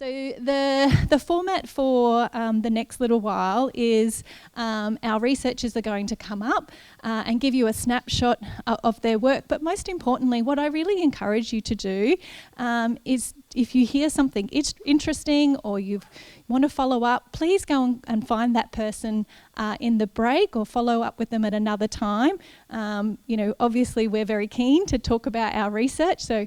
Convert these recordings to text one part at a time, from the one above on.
So the format for the next little while is our researchers are going to come up and give you a snapshot of their work. But most importantly, what I really encourage you to do is, if you hear something interesting or you want to follow up, please go and find that person in the break or follow up with them at another time. Obviously we're very keen to talk about our research, so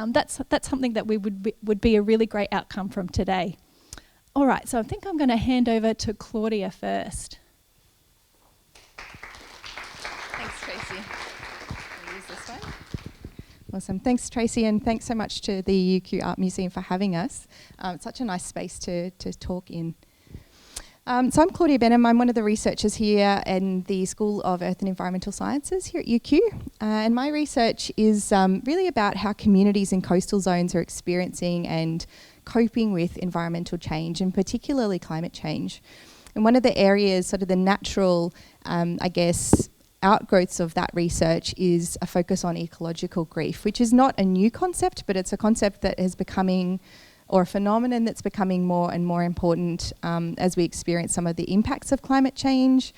that's something that would be a really great outcome from today. All right, so I think I'm going to hand over to Claudia first. Thanks, Tracy. I'll use this one. Awesome. Thanks, Tracy, and thanks so much to the UQ Art Museum for having us. It's such a nice space to talk in. So I'm Claudia Benham. I'm one of the researchers here in the School of Earth and Environmental Sciences here at UQ. And my research is really about how communities in coastal zones are experiencing and coping with environmental change, and particularly climate change. And one of the areas, sort of the natural, outgrowths of that research is a focus on ecological grief, which is not a new concept, but it's a concept that is becoming, or a phenomenon that's becoming more and more important as we experience some of the impacts of climate change,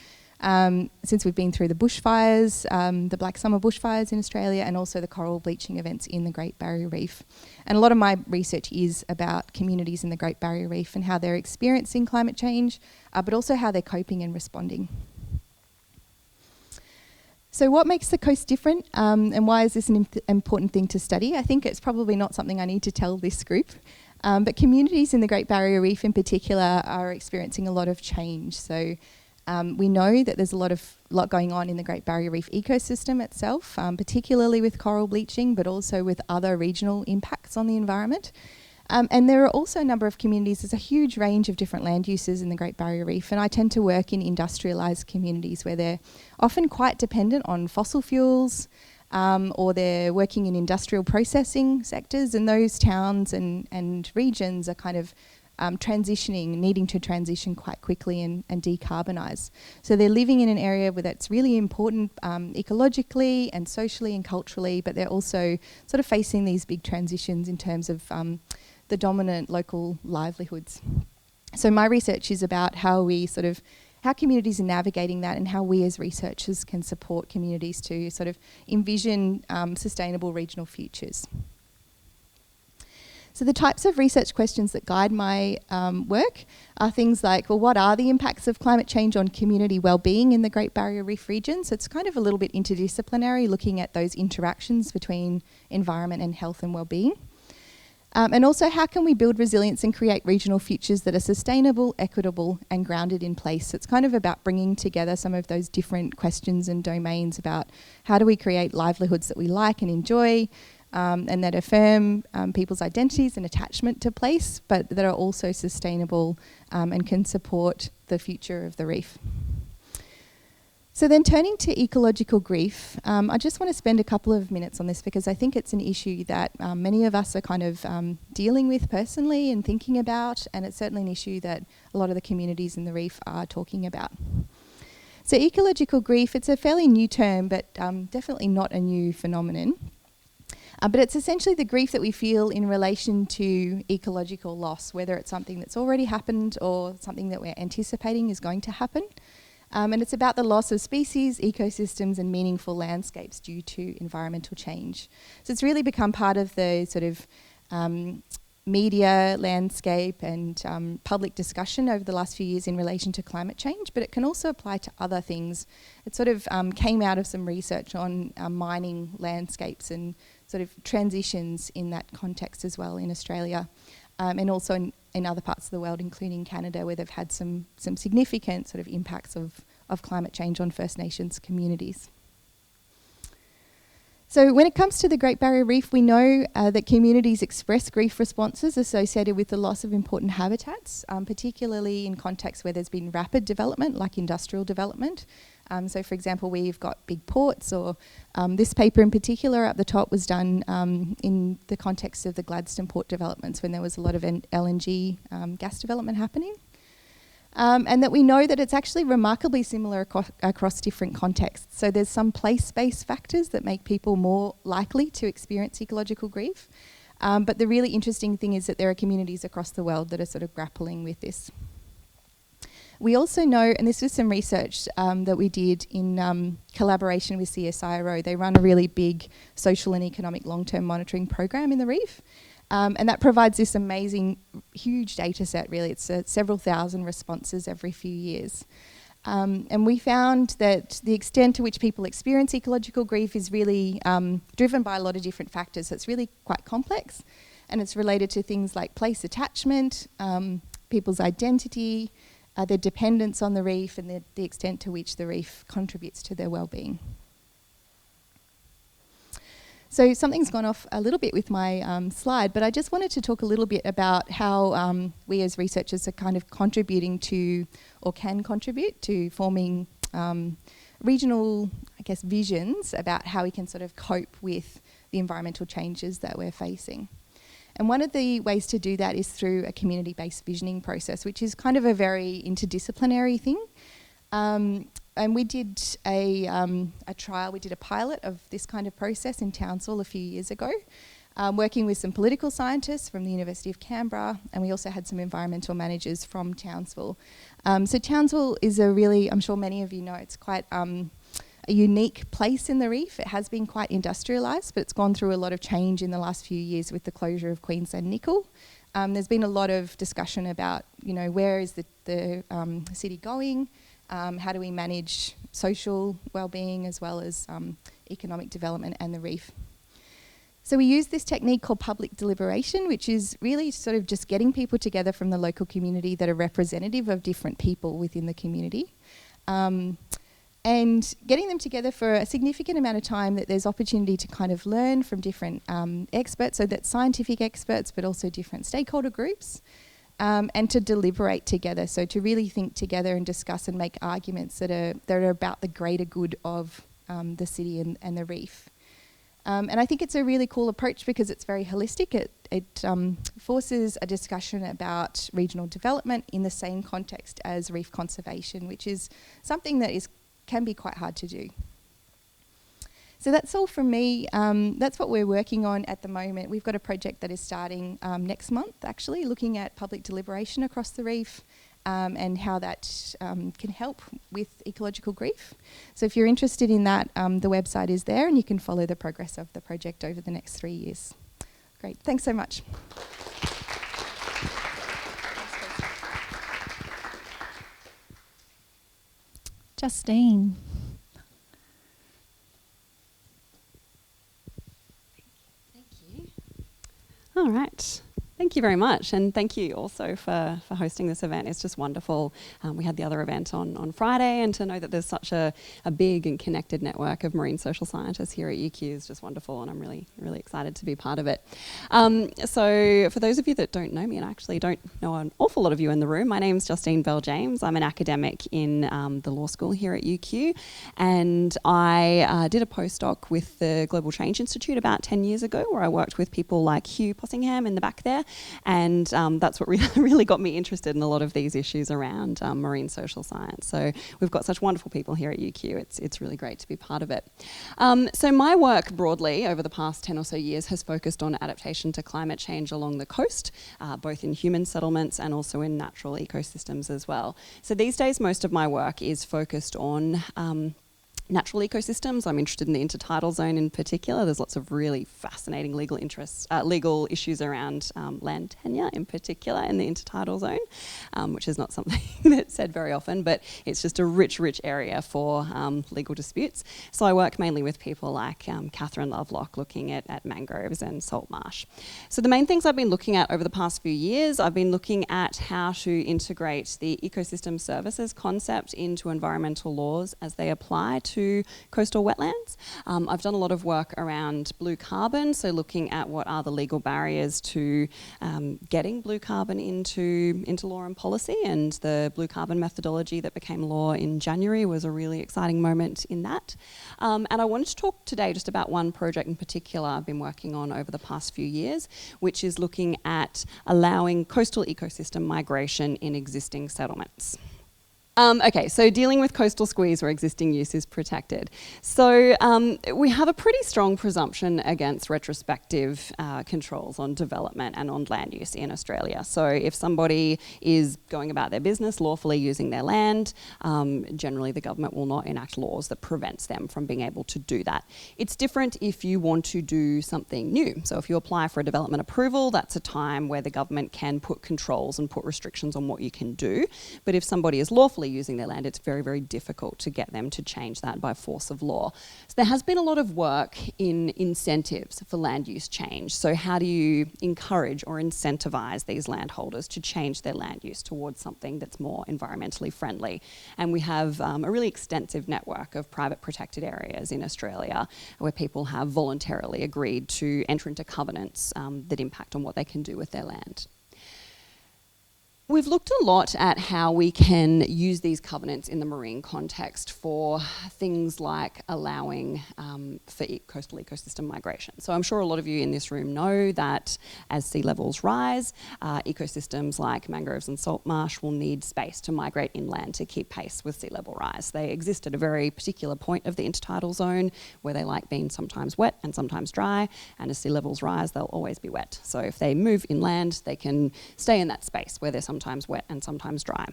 since we've been through the bushfires, the Black Summer bushfires in Australia, and also the coral bleaching events in the Great Barrier Reef. And a lot of my research is about communities in the Great Barrier Reef and how they're experiencing climate change, but also how they're coping and responding. So what makes the coast different, and why is this an important thing to study? I think it's probably not something I need to tell this group, but communities in the Great Barrier Reef in particular are experiencing a lot of change. So we know that there's a lot going on in the Great Barrier Reef ecosystem itself, particularly with coral bleaching, but also with other regional impacts on the environment. And there are also a number of communities. There's a huge range of different land uses in the Great Barrier Reef, and I tend to work in industrialised communities where they're often quite dependent on fossil fuels, or they're working in industrial processing sectors, and those towns and regions are kind of needing to transition quite quickly and decarbonise. So they're living in an area where that's really important ecologically and socially and culturally, but they're also sort of facing these big transitions in terms of the dominant local livelihoods. So my research is about how communities are navigating that, and how we as researchers can support communities to sort of envision sustainable regional futures. So the types of research questions that guide my work are things like, well, what are the impacts of climate change on community well-being in the Great Barrier Reef region? So it's kind of a little bit interdisciplinary, looking at those interactions between environment and health and well-being. And also, how can we build resilience and create regional futures that are sustainable, equitable, and grounded in place? So it's kind of about bringing together some of those different questions and domains about how do we create livelihoods that we like and enjoy, and that affirm people's identities and attachment to place, but that are also sustainable and can support the future of the reef. So then, turning to ecological grief, I just want to spend a couple of minutes on this because I think it's an issue that many of us are kind of dealing with personally and thinking about, and it's certainly an issue that a lot of the communities in the reef are talking about. So ecological grief, it's a fairly new term, but definitely not a new phenomenon. But it's essentially the grief that we feel in relation to ecological loss, whether it's something that's already happened or something that we're anticipating is going to happen. And it's about the loss of species, ecosystems, and meaningful landscapes due to environmental change. So it's really become part of the sort of media landscape and public discussion over the last few years in relation to climate change, but it can also apply to other things. It sort of came out of some research on mining landscapes and sort of transitions in that context as well in Australia, and also in other parts of the world, including Canada, where they've had some significant sort of impacts of climate change on First Nations communities. So when it comes to the Great Barrier Reef, we know that communities express grief responses associated with the loss of important habitats, particularly in contexts where there's been rapid development, like industrial development. So for example, we've got big ports, or this paper in particular up the top was done in the context of the Gladstone port developments when there was a lot of LNG gas development happening. And that we know that it's actually remarkably similar across different contexts. So there's some place-based factors that make people more likely to experience ecological grief. But the really interesting thing is that there are communities across the world that are sort of grappling with this. We also know, and this was some research that we did in collaboration with CSIRO. They run a really big social and economic long-term monitoring program in the reef. And that provides this amazing, huge data set, really. It's several thousand responses every few years. And we found that the extent to which people experience ecological grief is really driven by a lot of different factors. So it's really quite complex, and it's related to things like place attachment, people's identity, their dependence on the reef, and the extent to which the reef contributes to their well-being. So something's gone off a little bit with my slide, but I just wanted to talk a little bit about how we as researchers are kind of contributing to, or can contribute to, forming regional, I guess, visions about how we can sort of cope with the environmental changes that we're facing. And one of the ways to do that is through a community-based visioning process, which is kind of a very interdisciplinary thing. And we did a trial, we did a pilot of this kind of process in Townsville a few years ago, working with some political scientists from the University of Canberra, and we also had some environmental managers from Townsville. So Townsville is a really, I'm sure many of you know, it's quite a unique place in the reef. It has been quite industrialised, but it's gone through a lot of change in the last few years with the closure of Queensland Nickel. There's been a lot of discussion about, you know, where is the city going? How do we manage social well-being as well as economic development and the reef? So we use this technique called public deliberation, which is really sort of just getting people together from the local community that are representative of different people within the community. And getting them together for a significant amount of time that there's opportunity to kind of learn from different experts, so that's scientific experts, but also different stakeholder groups, and to deliberate together, so to really think together and discuss and make arguments that are about the greater good of the city and the reef. And I think it's a really cool approach because it's very holistic. It forces a discussion about regional development in the same context as reef conservation, which is something that can be quite hard to do. So that's all from me. That's what we're working on at the moment. We've got a project that is starting next month, actually, looking at public deliberation across the reef and how that can help with ecological grief. So if you're interested in that, the website is there and you can follow the progress of the project over the next 3 years. Great, thanks so much. Justine. Thank you. All right. Thank you very much, and thank you also for hosting this event. It's just wonderful. We had the other event on Friday, and to know that there's such a big and connected network of marine social scientists here at UQ is just wonderful, and I'm really, really excited to be part of it. So for those of you that don't know me, and I actually don't know an awful lot of you in the room, my name's Justine Bell-James. I'm an academic in the law school here at UQ, and I did a postdoc with the Global Change Institute about 10 years ago, where I worked with people like Hugh Possingham in the back there. And that's what really got me interested in a lot of these issues around marine social science. So we've got such wonderful people here at UQ. It's really great to be part of it. So my work broadly over the past 10 or so years has focused on adaptation to climate change along the coast, both in human settlements and also in natural ecosystems as well. So these days, most of my work is focused on natural ecosystems. I'm interested in the intertidal zone in particular. There's lots of really fascinating legal issues around land tenure in particular in the intertidal zone, which is not something that's said very often, but it's just a rich area for legal disputes. So I work mainly with people like Catherine Lovelock, looking at mangroves and salt marsh. So the main things I've been looking at over the past few years, I've been looking at how to integrate the ecosystem services concept into environmental laws as they apply to coastal wetlands. I've done a lot of work around blue carbon, so looking at what are the legal barriers to getting blue carbon into law and policy, and the blue carbon methodology that became law in January was a really exciting moment in that. And I wanted to talk today just about one project in particular I've been working on over the past few years, which is looking at allowing coastal ecosystem migration in existing settlements. Okay, so dealing with coastal squeeze where existing use is protected. So we have a pretty strong presumption against retrospective controls on development and on land use in Australia. So if somebody is going about their business lawfully using their land, generally the government will not enact laws that prevents them from being able to do that. It's different if you want to do something new. So if you apply for a development approval, that's a time where the government can put controls and put restrictions on what you can do. But if somebody is lawfully using their land, it's very, very difficult to get them to change that by force of law. So there has been a lot of work in incentives for land use change. So how do you encourage or incentivize these landholders to change their land use towards something that's more environmentally friendly? And we have a really extensive network of private protected areas in Australia where people have voluntarily agreed to enter into covenants that impact on what they can do with their land. We've looked a lot at how we can use these covenants in the marine context for things like allowing for coastal ecosystem migration. So I'm sure a lot of you in this room know that as sea levels rise, ecosystems like mangroves and salt marsh will need space to migrate inland to keep pace with sea level rise. They exist at a very particular point of the intertidal zone where they like being sometimes wet and sometimes dry, and as sea levels rise, they'll always be wet. So if they move inland, they can stay in that space where they're sometimes wet and sometimes dry.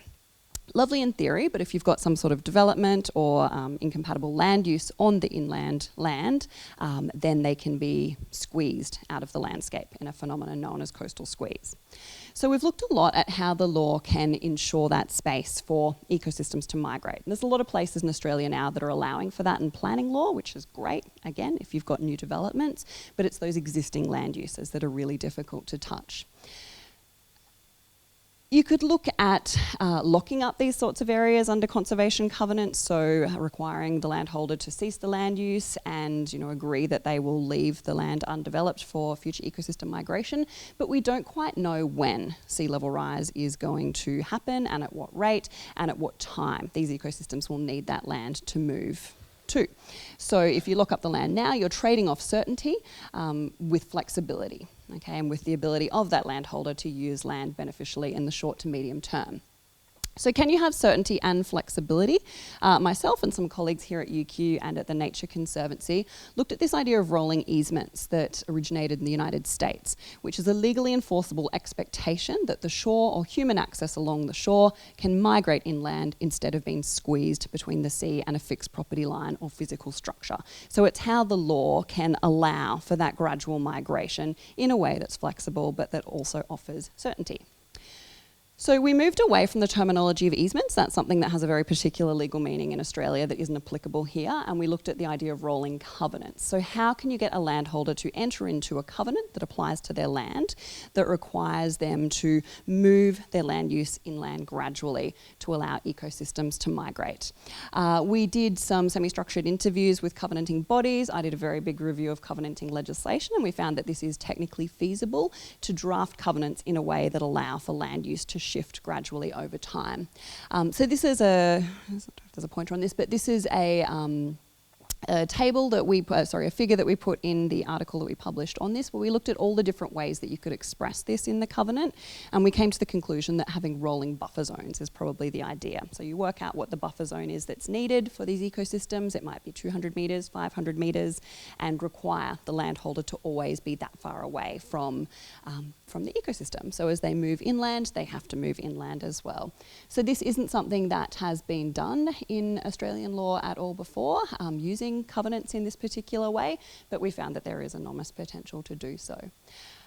Lovely in theory, but if you've got some sort of development or incompatible land use on the inland land, then they can be squeezed out of the landscape in a phenomenon known as coastal squeeze. So we've looked a lot at how the law can ensure that space for ecosystems to migrate. And there's a lot of places in Australia now that are allowing for that in planning law, which is great, again, if you've got new developments, but it's those existing land uses that are really difficult to touch. You could look at locking up these sorts of areas under conservation covenants, so requiring the landholder to cease the land use and agree that they will leave the land undeveloped for future ecosystem migration. But we don't quite know when sea level rise is going to happen and at what rate and at what time these ecosystems will need that land to move to. So if you lock up the land now, you're trading off certainty with flexibility. Okay, and with the ability of that landholder to use land beneficially in the short to medium term. So can you have certainty and flexibility? Myself and some colleagues here at UQ and at the Nature Conservancy looked at this idea of rolling easements that originated in the United States, which is a legally enforceable expectation that the shore or human access along the shore can migrate inland instead of being squeezed between the sea and a fixed property line or physical structure. So it's how the law can allow for that gradual migration in a way that's flexible but that also offers certainty. So we moved away from the terminology of easements. That's something that has a very particular legal meaning in Australia that isn't applicable here. And we looked at the idea of rolling covenants. So how can you get a landholder to enter into a covenant that applies to their land that requires them to move their land use inland gradually to allow ecosystems to migrate? We did some semi-structured interviews with covenanting bodies. I did a very big review of covenanting legislation, and we found that this is technically feasible to draft covenants in a way that allow for land use to shift gradually over time. So this is there's a pointer on this, but this is a table that a figure that we put in the article that we published on this, where we looked at all the different ways that you could express this in the covenant, and we came to the conclusion that having rolling buffer zones is probably the idea. So you work out what the buffer zone is that's needed for these ecosystems. It might be 200 metres, 500 metres, and require the landholder to always be that far away from the ecosystem. So as they move inland, they have to move inland as well. So this isn't something that has been done in Australian law at all before, using covenants in this particular way, but we found that there is enormous potential to do so.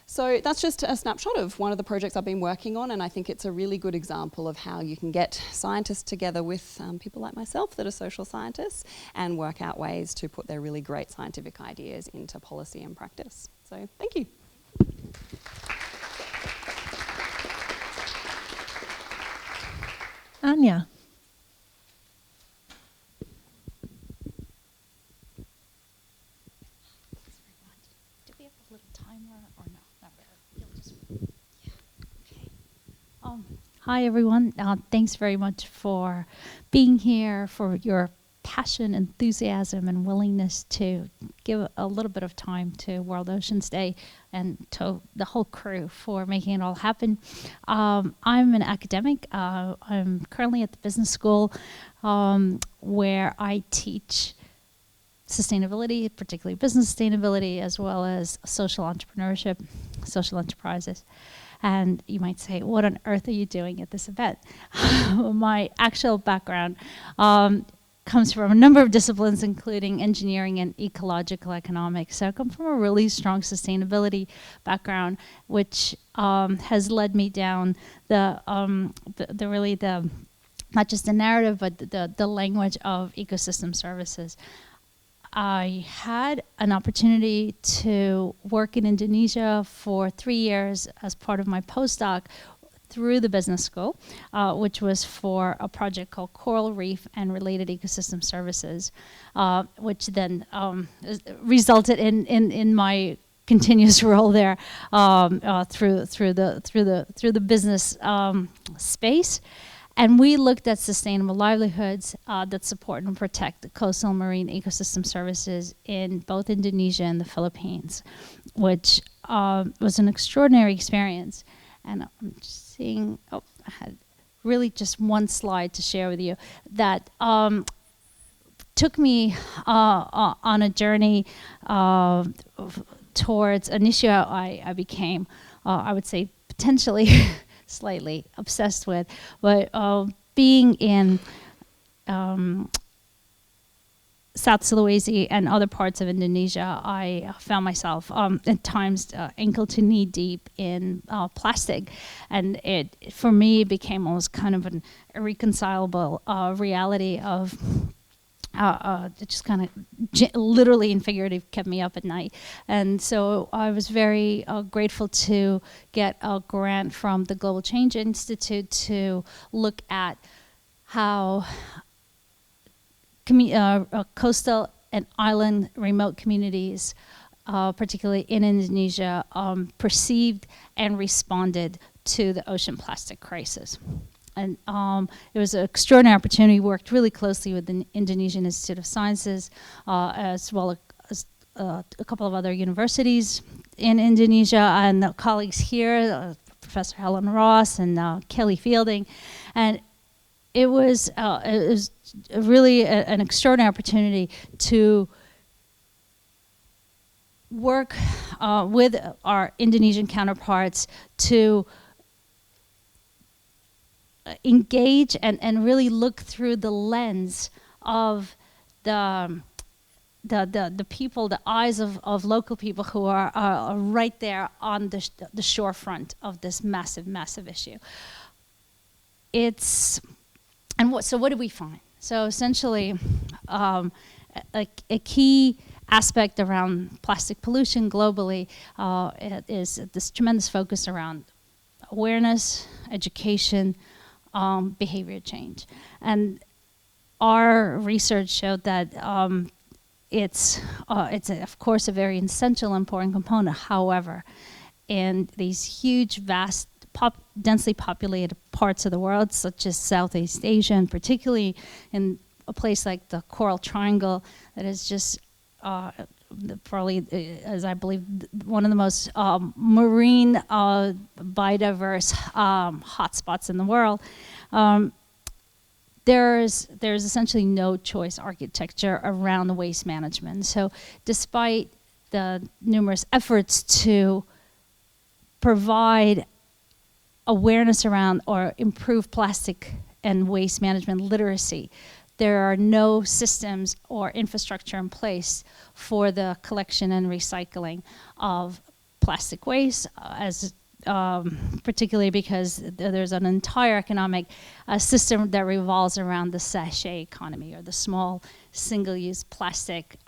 So that's just a snapshot of one of the projects I've been working on, and I think it's a really good example of how you can get scientists together with people like myself that are social scientists and work out ways to put their really great scientific ideas into policy and practice. So thank you. Anya. Hi everyone, thanks very much for being here, for your passion, enthusiasm, and willingness to give a little bit of time to World Oceans Day and to the whole crew for making it all happen. I'm an academic. I'm currently at the business school where I teach sustainability, particularly business sustainability, as well as social entrepreneurship, social enterprises. And you might say, what on earth are you doing at this event? My actual background comes from a number of disciplines, including engineering and ecological economics. So I come from a really strong sustainability background, which has led me down the not just the narrative, but the language of ecosystem services. I had an opportunity to work in Indonesia for 3 years as part of my postdoc through the business school, which was for a project called Coral Reef and Related Ecosystem Services, which then resulted in my continuous role there through the business space. And we looked at sustainable livelihoods that support and protect the coastal marine ecosystem services in both Indonesia and the Philippines, which was an extraordinary experience. And I'm just seeing, I had really just one slide to share with you that took me on a journey towards an issue I became, I would say, potentially slightly obsessed with, but being in South Sulawesi and other parts of Indonesia, I found myself at times ankle to knee deep in plastic, and it for me became almost kind of an irreconcilable reality of it just kind of literally and figuratively kept me up at night. And so I was very grateful to get a grant from the Global Change Institute to look at how coastal and island remote communities, particularly in Indonesia, perceived and responded to the ocean plastic crisis. And it was an extraordinary opportunity. We worked really closely with the Indonesian Institute of Sciences, as well as a couple of other universities in Indonesia, and the colleagues here, Professor Helen Ross and Kelly Fielding. And it was really an extraordinary opportunity to work with our Indonesian counterparts to engage and really look through the lens of the people, the eyes of local people who are right there on the shorefront of this massive issue. So what did we find? So essentially, a key aspect around plastic pollution globally is this tremendous focus around awareness, education, behavior change. And our research showed that it's of course a very essential, important component. However, in these huge, vast, densely populated parts of the world, such as Southeast Asia, and particularly in a place like the Coral Triangle, that is just probably, as I believe, one of the most marine biodiverse hotspots in the world. There's essentially no choice architecture around the waste management. So despite the numerous efforts to provide awareness around or improve plastic and waste management literacy, there are no systems or infrastructure in place for the collection and recycling of plastic waste, particularly because there's an entire economic system that revolves around the sachet economy, or the small single-use plastic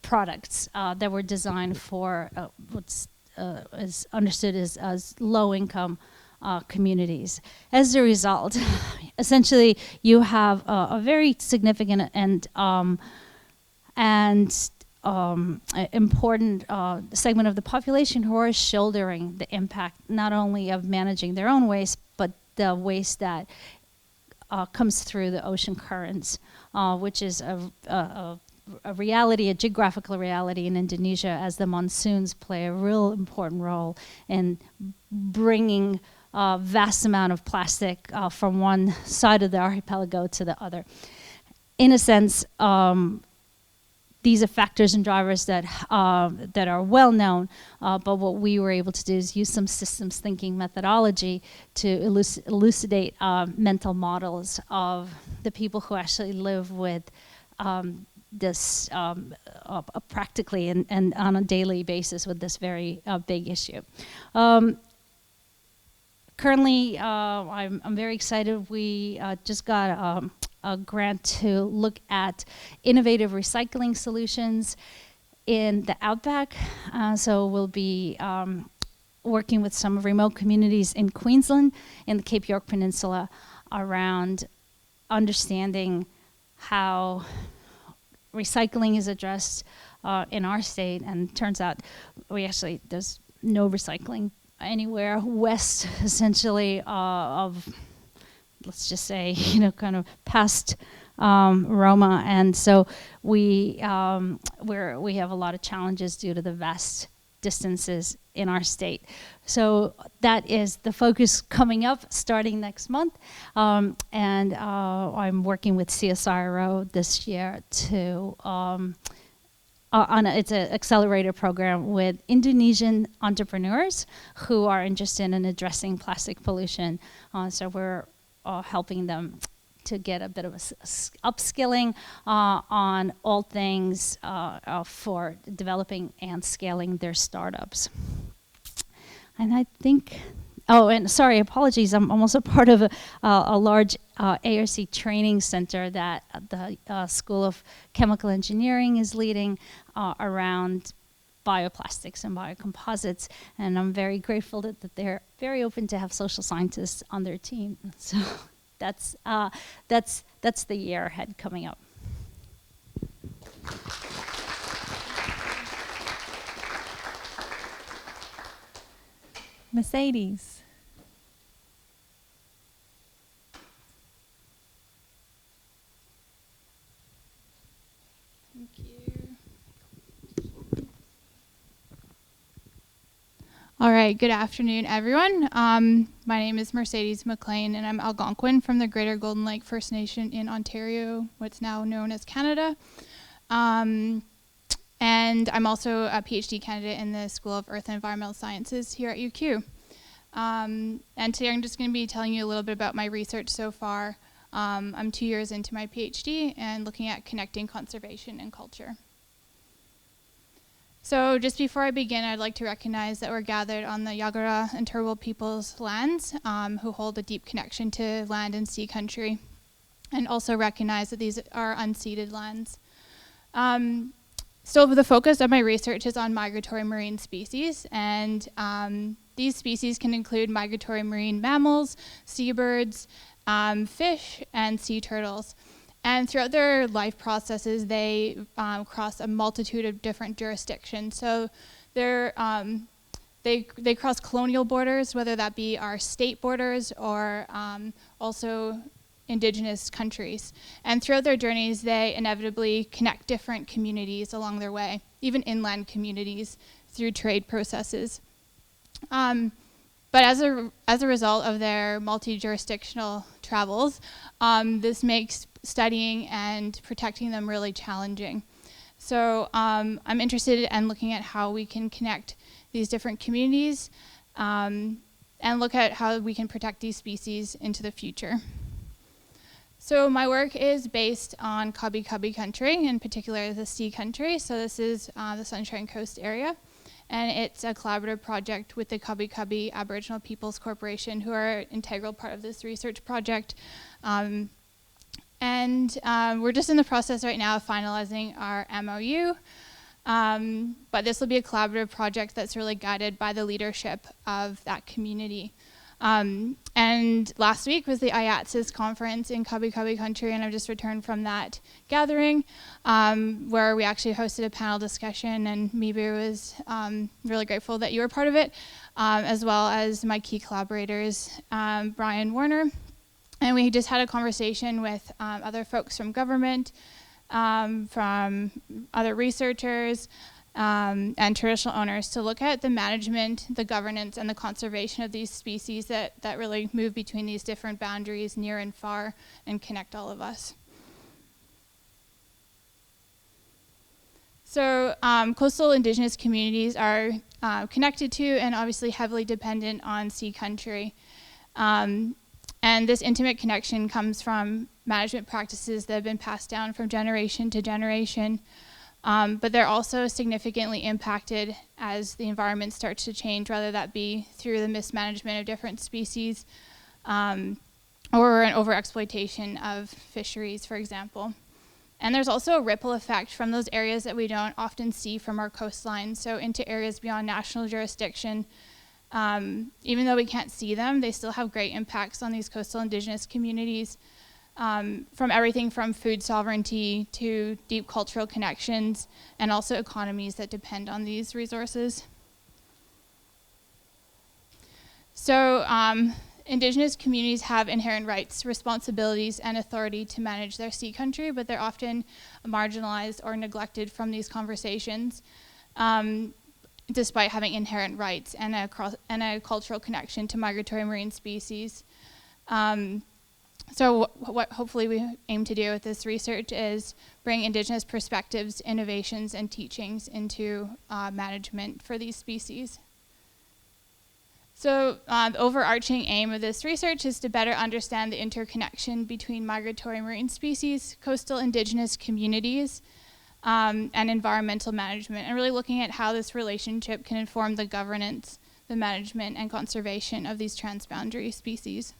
products that were designed for what's is understood as low-income communities. As a result, essentially, you have a very significant and important segment of the population who are shouldering the impact not only of managing their own waste, but the waste that comes through the ocean currents, which is a reality, a geographical reality in Indonesia, as the monsoons play a real important role in bringing a vast amount of plastic from one side of the archipelago to the other. In a sense, these are factors and drivers that are well known, but what we were able to do is use some systems thinking methodology to elucidate mental models of the people who actually live with this practically and on a daily basis with this very big issue. Currently, I'm very excited. We just got a grant to look at innovative recycling solutions in the Outback. So we'll be working with some remote communities in Queensland, in the Cape York Peninsula, around understanding how recycling is addressed in our state. And turns out there's no recycling anywhere west, essentially, of, let's just say, kind of past Roma, and so we have a lot of challenges due to the vast distances in our state. So that is the focus coming up, starting next month, and I'm working with CSIRO this year to it's an accelerator program with Indonesian entrepreneurs who are interested in addressing plastic pollution. So we're helping them to get a bit of upskilling on all things for developing and scaling their startups. And I think, apologies, I'm also part of a large ARC training center that the School of Chemical Engineering is leading around bioplastics and biocomposites, and I'm very grateful that they're very open to have social scientists on their team. So that's the year ahead coming up. Mercedes. Thank you. All right, good afternoon, everyone. My name is Mercedes Maclean, and I'm Algonquin from the Greater Golden Lake First Nation in Ontario, what's now known as Canada. And I'm also a PhD candidate in the School of Earth and Environmental Sciences here at UQ. And today I'm just going to be telling you a little bit about my research so far. I'm 2 years into my PhD and looking at connecting conservation and culture. So just before I begin, I'd like to recognize that we're gathered on the Yagara and Turrbal people's lands, who hold a deep connection to land and sea country, and also recognize that these are unceded lands. So the focus of my research is on migratory marine species, and these species can include migratory marine mammals, seabirds, fish, and sea turtles. And throughout their life processes, they cross a multitude of different jurisdictions. So they cross colonial borders, whether that be our state borders or also indigenous countries. And throughout their journeys, they inevitably connect different communities along their way, even inland communities, through trade processes. But as a result of their multi-jurisdictional travels, this makes studying and protecting them really challenging. So I'm interested in looking at how we can connect these different communities and look at how we can protect these species into the future. So my work is based on Kabi Kabi country, in particular the sea country. So this is the Sunshine Coast area. And it's a collaborative project with the Kabi Kabi Aboriginal Peoples Corporation, who are an integral part of this research project. And we're just in the process right now of finalizing our MOU. But this will be a collaborative project that's really guided by the leadership of that community. And last week was the IATSIS conference in Kabi Kabi country, and I've just returned from that gathering where we actually hosted a panel discussion, and Mibu was really grateful that you were part of it, as well as my key collaborators, Brian Warner And we just had a conversation with other folks from government, from other researchers, and traditional owners to look at the management, the governance, and the conservation of these species that really move between these different boundaries, near and far, and connect all of us. So coastal indigenous communities are connected to and obviously heavily dependent on sea country. And this intimate connection comes from management practices that have been passed down from generation to generation. But they're also significantly impacted as the environment starts to change, whether that be through the mismanagement of different species or an overexploitation of fisheries, for example. And there's also a ripple effect from those areas that we don't often see from our coastline, so into areas beyond national jurisdiction. Even though we can't see them, they still have great impacts on these coastal indigenous communities, from everything from food sovereignty to deep cultural connections, and also economies that depend on these resources. So indigenous communities have inherent rights, responsibilities, and authority to manage their sea country, but they're often marginalized or neglected from these conversations. Despite having inherent rights and a cultural connection to migratory marine species. So what hopefully we aim to do with this research is bring indigenous perspectives, innovations, and teachings into management for these species. So the overarching aim of this research is to better understand the interconnection between migratory marine species, coastal indigenous communities, and environmental management, and really looking at how this relationship can inform the governance, the management, and conservation of these transboundary species.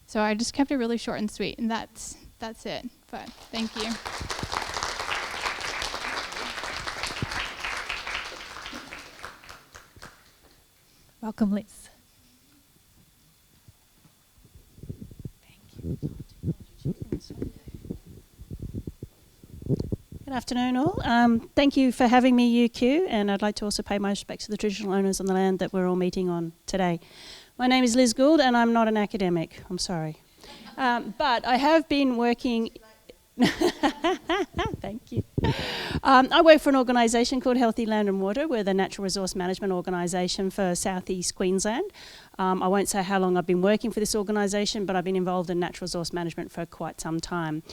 So I just kept it really short and sweet, and that's it, but thank you. Welcome, Liz. Thank you. Good afternoon, all. Thank you for having me, UQ, and I'd like to also pay my respects to the traditional owners on the land that we're all meeting on today. My name is Liz Gould, and I'm not an academic. I'm sorry. But I have been working... Thank you. I work for an organisation called Healthy Land and Water. We're the natural resource management organisation for southeast Queensland. I won't say how long I've been working for this organisation, but I've been involved in natural resource management for quite some time.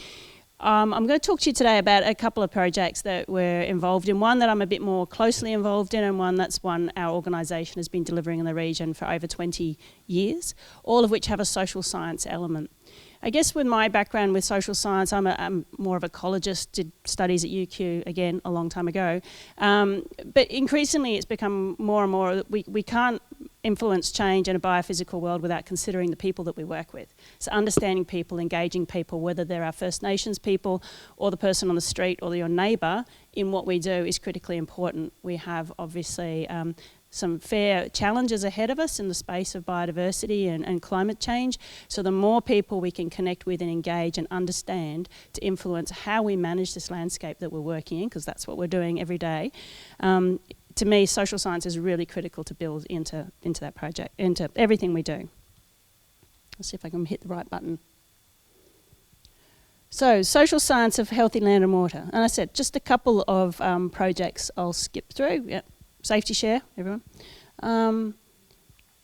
I'm going to talk to you today about a couple of projects that we're involved in. One that I'm a bit more closely involved in, and one that's one our organisation has been delivering in the region for over 20 years, all of which have a social science element. I guess with my background with social science, I'm more of an ecologist, did studies at UQ, again, a long time ago. But increasingly it's become more and more that we can't influence change in a biophysical world without considering the people that we work with. So understanding people, engaging people, whether they're our First Nations people or the person on the street or your neighbour, in what we do is critically important. We have obviously some fair challenges ahead of us in the space of biodiversity and climate change. So the more people we can connect with and engage and understand to influence how we manage this landscape that we're working in, because that's what we're doing every day, to me, social science is really critical to build into that project, into everything we do. Let's see if I can hit the right button. So, social science of healthy land and water. And I said, just a couple of projects I'll skip through. Yep. Safety share, everyone. I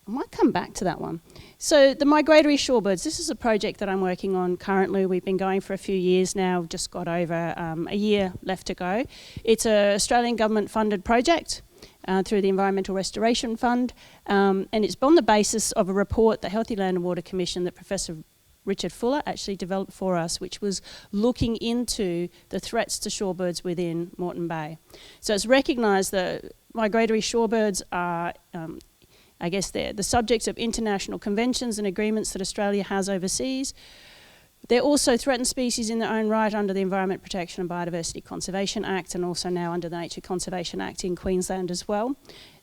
might come back to that one. So the Migratory Shorebirds, this is a project that I'm working on currently. We've been going for a few years now, just got over a year left to go. It's an Australian government funded project through the Environmental Restoration Fund, and it's on the basis of a report, the Healthy Land and Water Commission, that Professor Richard Fuller actually developed for us, which was looking into the threats to shorebirds within Moreton Bay. So it's recognised that migratory shorebirds are, I guess, they're the subjects of international conventions and agreements that Australia has overseas. They're also threatened species in their own right under the Environment Protection and Biodiversity Conservation Act, and also now under the Nature Conservation Act in Queensland as well.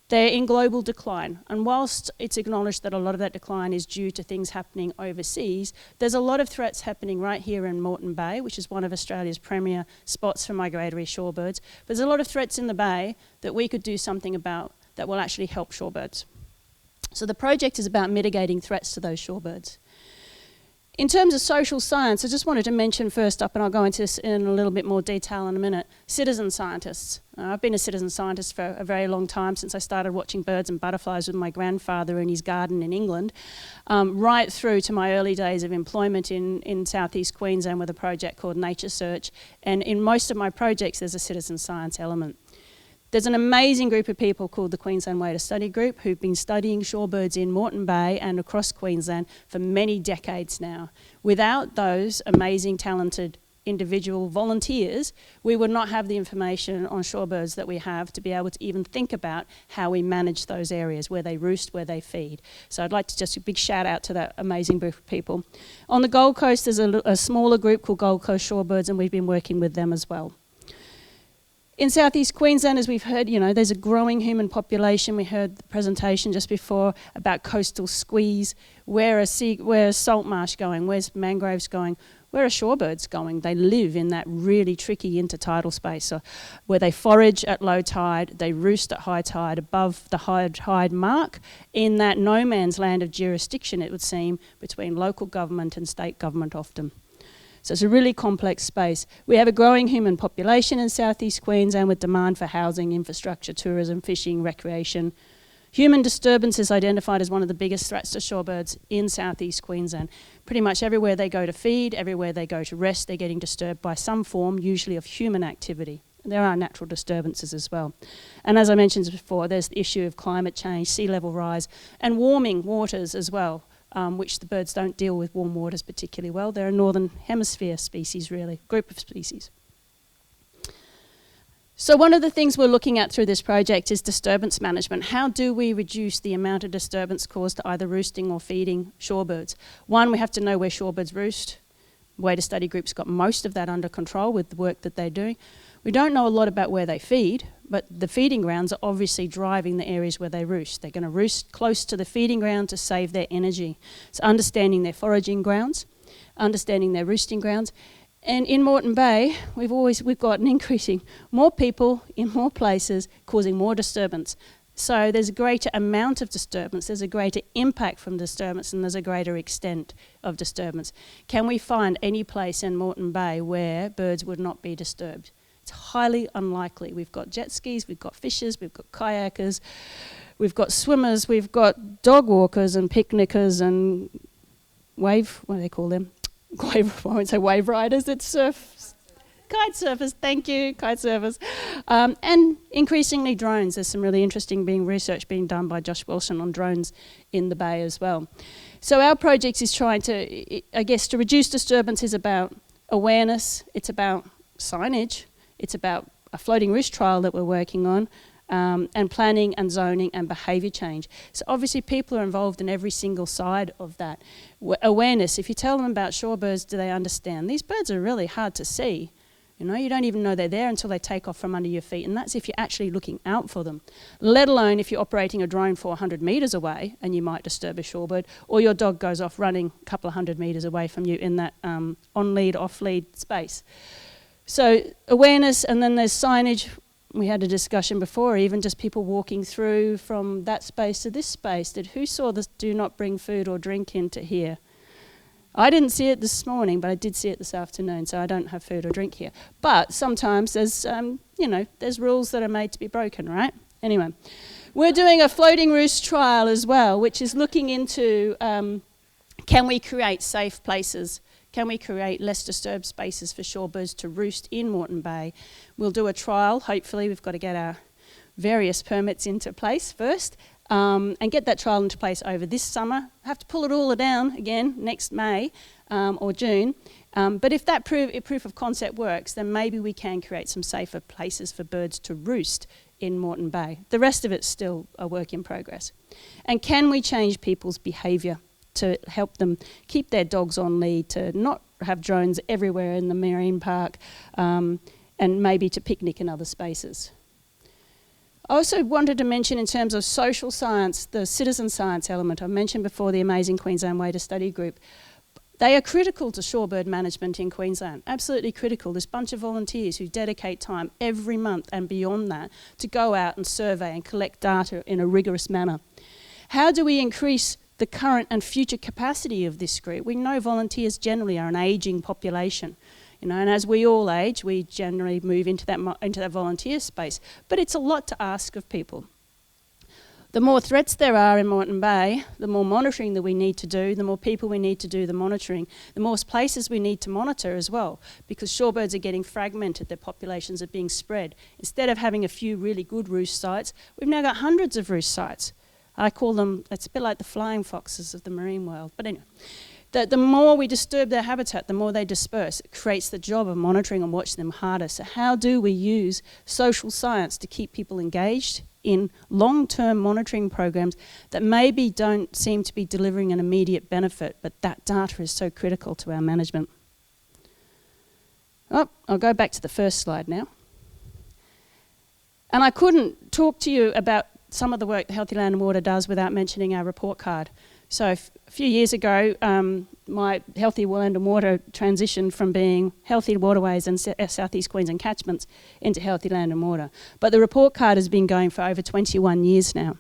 They're in global decline, and whilst it's acknowledged that a lot of that decline is due to things happening overseas, there's a lot of threats happening right here in Moreton Bay, which is one of Australia's premier spots for migratory shorebirds. But there's a lot of threats in the bay that we could do something about that will actually help shorebirds. So the project is about mitigating threats to those shorebirds. In terms of social science, I just wanted to mention first up, and I'll go into this in a little bit more detail in a minute, citizen scientists. I've been a citizen scientist for a very long time, since I started watching birds and butterflies with my grandfather in his garden in England, right through to my early days of employment in southeast Queensland with a project called Nature Search. And in most of my projects, there's a citizen science element. There's an amazing group of people called the Queensland Way to Study Group who've been studying shorebirds in Moreton Bay and across Queensland for many decades now. Without those amazing, talented individual volunteers, we would not have the information on shorebirds that we have to be able to even think about how we manage those areas, where they roost, where they feed. So I'd like to just a big shout out to that amazing group of people. On the Gold Coast, there's a smaller group called Gold Coast Shorebirds, and we've been working with them as well. In southeast Queensland, as we've heard, there's a growing human population. We heard the presentation just before about coastal squeeze. Where is salt marsh going? Where's mangroves going? Where are shorebirds going? They live in that really tricky intertidal space where they forage at low tide, they roost at high tide above the high tide mark in that no man's land of jurisdiction, it would seem, between local government and state government often. So it's a really complex space. We have a growing human population in southeast Queensland with demand for housing, infrastructure, tourism, fishing, recreation. Human disturbance is identified as one of the biggest threats to shorebirds in southeast Queensland. Pretty much everywhere they go to feed, everywhere they go to rest, they're getting disturbed by some form, usually of human activity. There are natural disturbances as well. And as I mentioned before, there's the issue of climate change, sea level rise, and warming waters as well. Which the birds don't deal with warm waters particularly well. They're a northern hemisphere species, really, group of species. So one of the things we're looking at through this project is disturbance management. How do we reduce the amount of disturbance caused to either roosting or feeding shorebirds? One, we have to know where shorebirds roost. Way to Study Group's got most of that under control with the work that they're doing. We don't know a lot about where they feed, but the feeding grounds are obviously driving the areas where they roost. They're going to roost close to the feeding ground to save their energy. So understanding their foraging grounds, understanding their roosting grounds. And in Moreton Bay, we've got an increasing more people in more places causing more disturbance. So there's a greater amount of disturbance, there's a greater impact from disturbance, and there's a greater extent of disturbance. Can we find any place in Moreton Bay where birds would not be disturbed? It's highly unlikely. We've got jet skis, we've got fishers, we've got kayakers, we've got swimmers, we've got dog walkers and picnickers and what do they call them? I won't say wave riders, it's kite surfers, thank you, kite surfers. And increasingly drones. There's some really interesting research being done by Josh Wilson on drones in the Bay as well. So our project is trying to, to reduce disturbance is about awareness, it's about signage, it's about a floating roost trial that we're working on, and planning and zoning and behaviour change. So obviously people are involved in every single side of that. Awareness, if you tell them about shorebirds, do they understand? These birds are really hard to see. You don't even know they're there until they take off from under your feet, and that's if you're actually looking out for them, let alone if you're operating a drone 400 metres away and you might disturb a shorebird, or your dog goes off running a couple of 100 metres away from you in that on-lead, off-lead space. So awareness, and then there's signage. We had a discussion before, even just people walking through from that space to this space. Who saw this do not bring food or drink into here? I didn't see it this morning, but I did see it this afternoon, so I don't have food or drink here. But sometimes there's, there's rules that are made to be broken, right? Anyway, we're doing a floating roost trial as well, which is looking into can we create safe places? Can we create less disturbed spaces for shorebirds to roost in Moreton Bay? We'll do a trial. Hopefully, we've got to get our various permits into place first and get that trial into place over this summer. Have to pull it all down again next May or June. But if that proof of concept works, then maybe we can create some safer places for birds to roost in Moreton Bay. The rest of it's still a work in progress. And can we change people's behaviour to help them keep their dogs on lead, to not have drones everywhere in the marine park, and maybe to picnic in other spaces. I also wanted to mention in terms of social science, the citizen science element. I mentioned before the amazing Queensland Way to Study Group. They are critical to shorebird management in Queensland, absolutely critical. This bunch of volunteers who dedicate time every month and beyond that to go out and survey and collect data in a rigorous manner. How do we increase the current and future capacity of this group. We know volunteers generally are an ageing population, you know, and as we all age, we generally move into that volunteer space. But it's a lot to ask of people. The more threats there are in Moreton Bay, the more monitoring that we need to do, the more people we need to do the monitoring, the more places we need to monitor as well, because shorebirds are getting fragmented, their populations are being spread. Instead of having a few really good roost sites, we've now got hundreds of roost sites. I call them, it's a bit like the flying foxes of the marine world. But anyway, the more we disturb their habitat, the more they disperse. It creates the job of monitoring and watching them harder. So how do we use social science to keep people engaged in long-term monitoring programs that maybe don't seem to be delivering an immediate benefit, but that data is so critical to our management? Oh, I'll go back to the first slide now. And I couldn't talk to you about some of the work that Healthy Land and Water does without mentioning our report card. So a few years ago, my Healthy Land and Water transitioned from being Healthy Waterways and South East Queensland catchments into Healthy Land and Water. But the report card has been going for over 21 years now.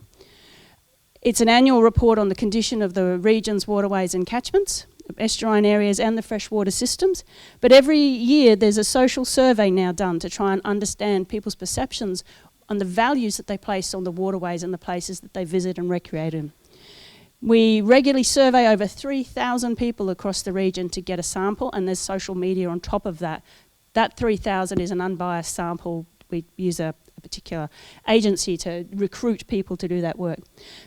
It's an annual report on the condition of the region's waterways and catchments, estuarine areas and the freshwater systems. But every year there's a social survey now done to try and understand people's perceptions on the values that they place on the waterways and the places that they visit and recreate in. We regularly survey over 3,000 people across the region to get a sample, and there's social media on top of that. That 3,000 is an unbiased sample. We use a particular agency to recruit people to do that work.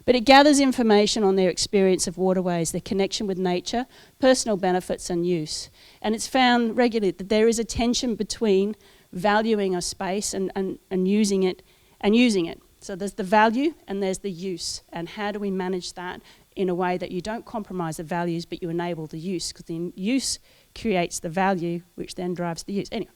But it gathers information on their experience of waterways, their connection with nature, personal benefits and use. And it's found regularly that there is a tension between valuing a space and using it and using it. So there's the value and there's the use, and how do we manage that in a way that you don't compromise the values but you enable the use, because the use creates the value which then drives the use. Anyway,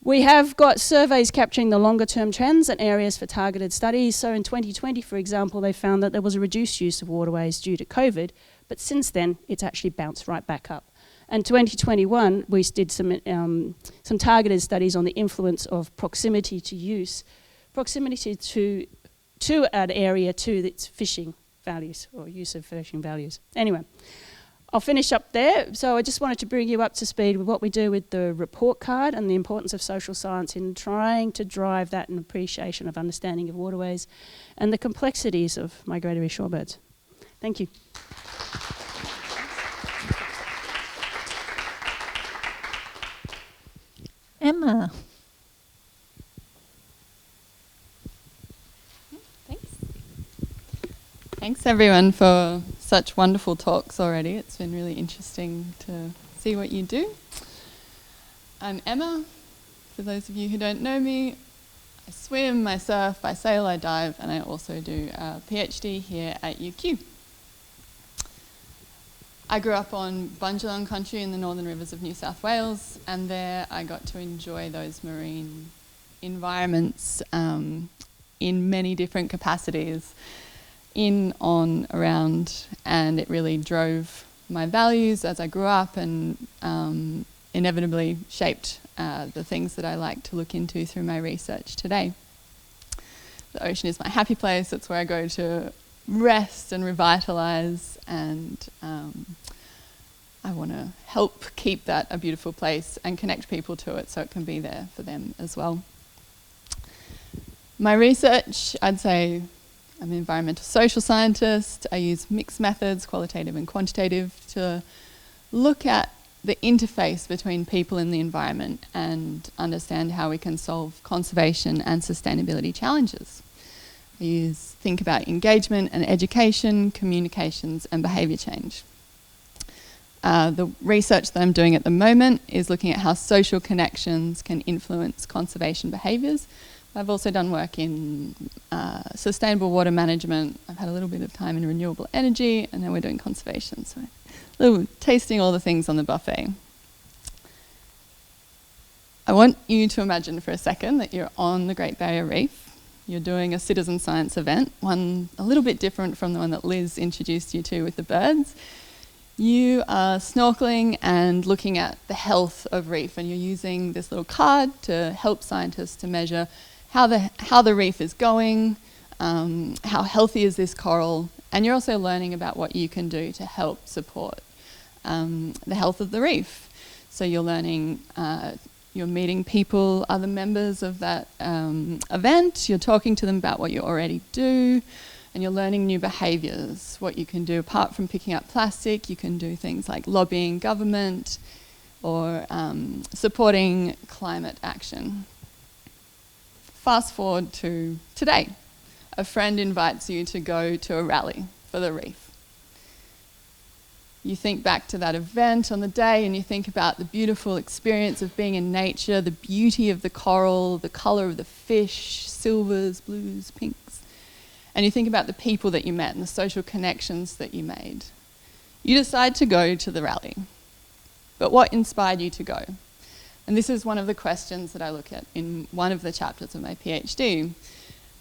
we have got surveys capturing the longer term trends and areas for targeted studies. So in 2020, for example, they found that there was a reduced use of waterways due to COVID, but since then it's actually bounced right back up. And 2021, we did some targeted studies on the influence of proximity to use, proximity to an area to its fishing values or use of fishing values. Anyway, I'll finish up there. So I just wanted to bring you up to speed with what we do with the report card and the importance of social science in trying to drive that and appreciation of understanding of waterways and the complexities of migratory shorebirds. Thank you. Emma. Thanks everyone for such wonderful talks already. It's been really interesting to see what you do. I'm Emma. For those of you who don't know me, I swim, I surf, I sail, I dive, and I also do a PhD here at UQ. I grew up on Bundjalung country in the northern rivers of New South Wales, and there I got to enjoy those marine environments in many different capacities, in, on, around, and it really drove my values as I grew up and inevitably shaped the things that I like to look into through my research today. The ocean is my happy place. It's where I go to rest and revitalise, and I want to help keep that a beautiful place and connect people to it so it can be there for them as well. My research, I'd say I'm an environmental social scientist. I use mixed methods, qualitative and quantitative, to look at the interface between people and the environment and understand how we can solve conservation and sustainability challenges. I think about engagement and education, communications and behaviour change. The research that I'm doing at the moment is looking at how social connections can influence conservation behaviours. I've also done work in sustainable water management. I've had a little bit of time in renewable energy, and now we're doing conservation. So tasting all the things on the buffet. I want you to imagine for a second that you're on the Great Barrier Reef. You're doing a citizen science event, one a little bit different from the one that Liz introduced you to with the birds. You are snorkeling and looking at the health of reef, and you're using this little card to help scientists to measure how the reef is going, how healthy is this coral, And you're also learning about what you can do to help support the health of the reef. So you're learning, you're meeting people, other members of that event, you're talking to them about what you already do, and you're learning new behaviours, what you can do. Apart from picking up plastic, you can do things like lobbying government or supporting climate action. Fast forward to today. A friend invites you to go to a rally for the reef. You think back to that event on the day and you think about the beautiful experience of being in nature, the beauty of the coral, the colour of the fish, silvers, blues, pinks. And you think about the people that you met and the social connections that you made. You decide to go to the rally. But what inspired you to go? And this is one of the questions that I look at in one of the chapters of my PhD.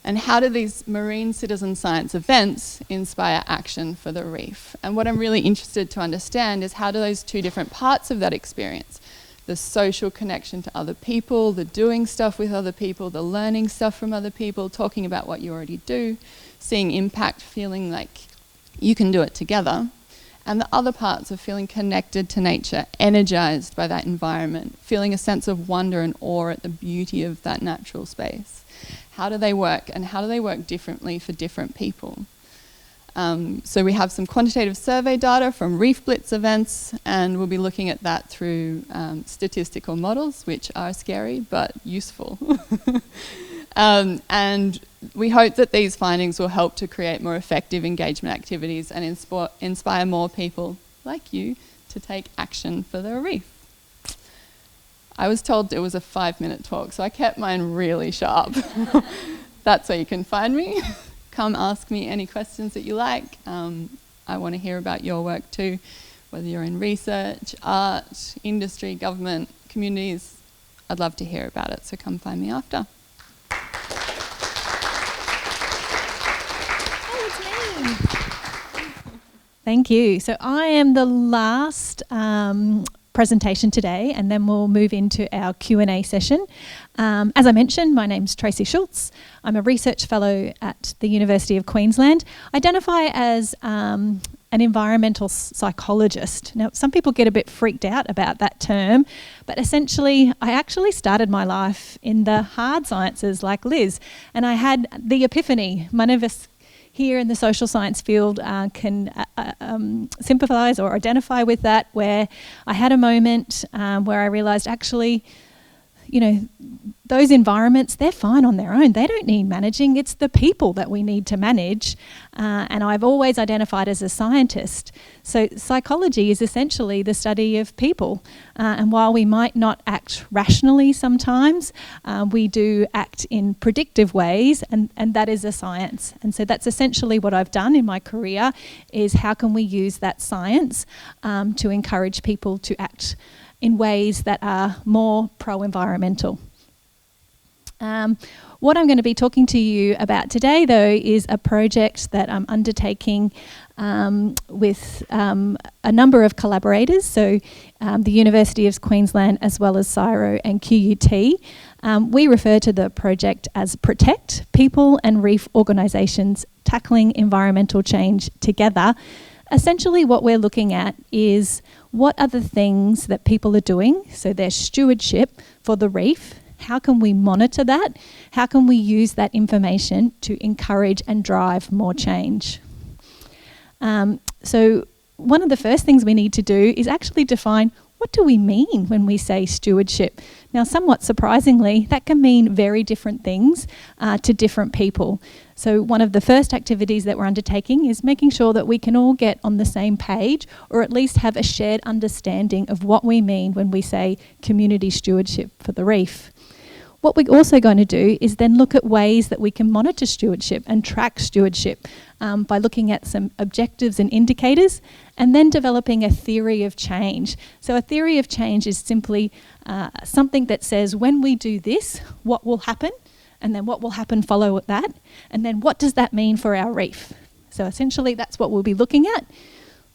And how do these marine citizen science events inspire action for the reef? And what I'm really interested to understand is how do those two different parts of that experience, the social connection to other people, the doing stuff with other people, the learning stuff from other people, talking about what you already do, seeing impact, feeling like you can do it together, and the other parts of feeling connected to nature, energized by that environment, feeling a sense of wonder and awe at the beauty of that natural space. How do they work, and how do they work differently for different people? So we have some quantitative survey data from Reef Blitz events, and we'll be looking at that through statistical models, which are scary but useful. And we hope that these findings will help to create more effective engagement activities and inspire more people like you to take action for the reef. I was told it was a 5-minute talk, so I kept mine really sharp. That's where you can find me. Come ask me any questions that you like. I want to hear about your work too, whether you're in research, art, industry, government, communities. I'd love to hear about it, so come find me after. Thank you. So I am the last presentation today, and then we'll move into our Q&A session. As I mentioned, my name's Tracy Schultz. I'm a research fellow at the University of Queensland. I identify as an environmental psychologist. Now, some people get a bit freaked out about that term, but essentially, I actually started my life in the hard sciences like Liz, and I had the epiphany. Many of us here in the social science field can sympathise or identify with that, where I had a moment where I realised actually, you know, those environments, they're fine on their own. They don't need managing. It's the people that we need to manage. And I've always identified as a scientist. So psychology is essentially the study of people. And while we might not act rationally sometimes, we do act in predictive ways, and that is a science. And so that's essentially what I've done in my career, is how can we use that science to encourage people to act in ways that are more pro-environmental. What I'm going to be talking to you about today, though, is a project that I'm undertaking with a number of collaborators, so the University of Queensland as well as CSIRO and QUT. We refer to the project as Protect, People and Reef Organisations Tackling Environmental Change Together. Essentially what we're looking at is what are the things that people are doing, so their stewardship for the reef. How can we monitor that? How can we use that information to encourage and drive more change? So one of the first things we need to do is actually define, what do we mean when we say stewardship? Now, somewhat surprisingly, that can mean very different things to different people. So one of the first activities that we're undertaking is making sure that we can all get on the same page, or at least have a shared understanding of what we mean when we say community stewardship for the reef. What we're also going to do is then look at ways that we can monitor stewardship and track stewardship by looking at some objectives and indicators, and then developing a theory of change. So a theory of change is simply something that says, when we do this, what will happen? And then what will happen follow that? And then what does that mean for our reef? So essentially that's what we'll be looking at.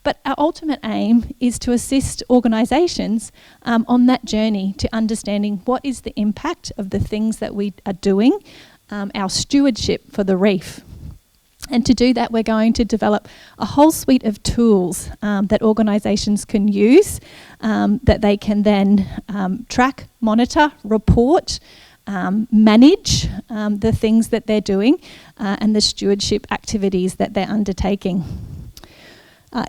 But our ultimate aim is to assist organisations on that journey to understanding what is the impact of the things that we are doing, our stewardship for the reef. And to do that, we're going to develop a whole suite of tools that organisations can use, that they can then track, monitor, report, manage the things that they're doing and the stewardship activities that they're undertaking.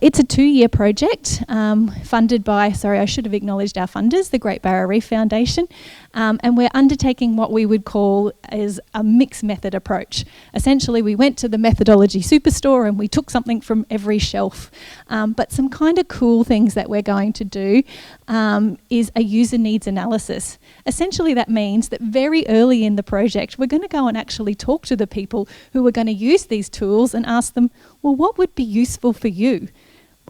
It's a 2-year project funded by, I should have acknowledged our funders, the Great Barrier Reef Foundation, and we're undertaking what we would call as a mixed method approach. Essentially, we went to the methodology superstore and we took something from every shelf. But some kind of cool things that we're going to do is a user needs analysis. Essentially, that means that very early in the project, we're going to go and actually talk to the people who are going to use these tools and ask them, well, what would be useful for you?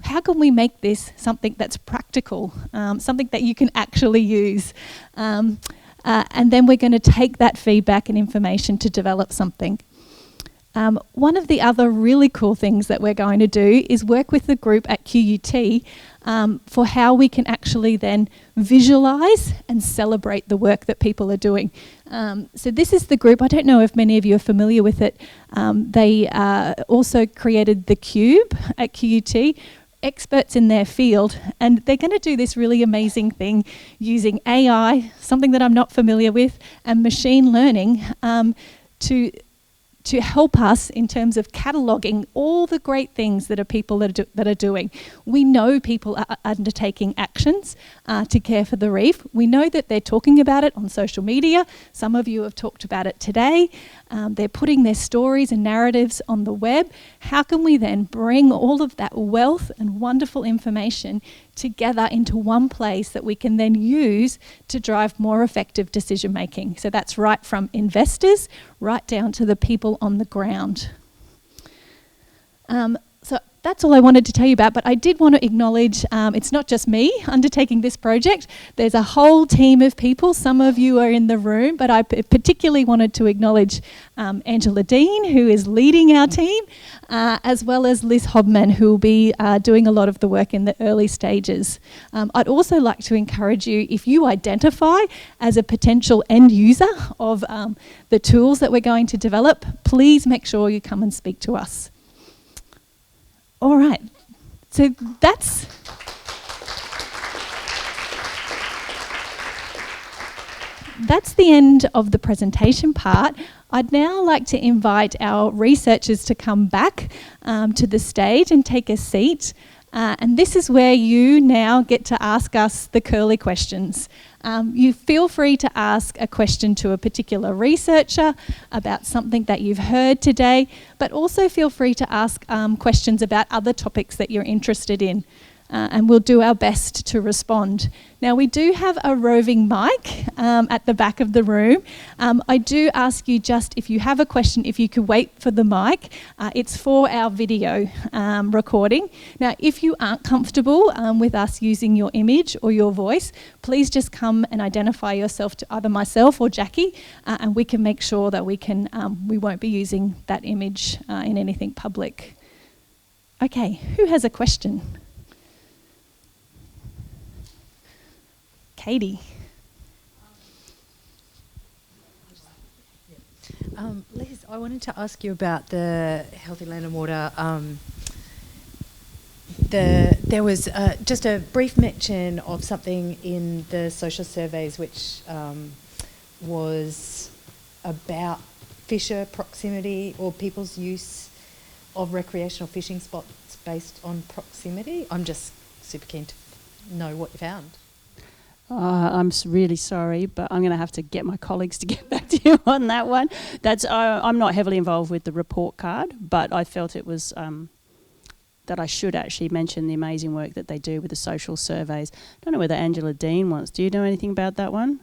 How can we make this something that's practical, something that you can actually use? And then we're going to take that feedback and information to develop something. One of the other really cool things that we're going to do is work with the group at QUT for how we can actually then visualise and celebrate the work that people are doing. So this is the group, I don't know if many of you are familiar with it, they also created the Cube at QUT, experts in their field, and they're going to do this really amazing thing using AI, something that I'm not familiar with, and machine learning to help us in terms of cataloguing all the great things that people that are doing. We know people are undertaking actions to care for the reef. We know that they're talking about it on social media. Some of you have talked about it today. They're putting their stories and narratives on the web. How can we then bring all of that wealth and wonderful information together into one place that we can then use to drive more effective decision making? So that's right from investors right down to the people on the ground. So that's all I wanted to tell you about, but I did want to acknowledge it's not just me undertaking this project. There's a whole team of people. Some of you are in the room, but I particularly wanted to acknowledge Angela Dean, who is leading our team, as well as Liz Hobman, who will be doing a lot of the work in the early stages. I'd also like to encourage you, if you identify as a potential end user of the tools that we're going to develop, please make sure you come and speak to us. All right, so that's the end of the presentation part. I'd now like to invite our researchers to come back to the stage and take a seat. And this is where you now get to ask us the curly questions. You feel free to ask a question to a particular researcher about something that you've heard today, but also feel free to ask questions about other topics that you're interested in. And we'll do our best to respond. Now, we do have a roving mic at the back of the room. I do ask you just, if you have a question, if you could wait for the mic. It's for our video recording. Now, if you aren't comfortable with us using your image or your voice, please just come and identify yourself to either myself or Jackie, and we can make sure that we won't be using that image in anything public. Okay, who has a question? Katie. Liz, I wanted to ask you about the Healthy Land and Water. There was just a brief mention of something in the social surveys which was about fisher proximity or people's use of recreational fishing spots based on proximity. I'm just super keen to know what you found. I'm really sorry, but I'm going to have to get my colleagues to get back to you on that one. I'm not heavily involved with the report card, but I felt it was that I should actually mention the amazing work that they do with the social surveys. I don't know whether Angela Dean wants. Do you know anything about that one?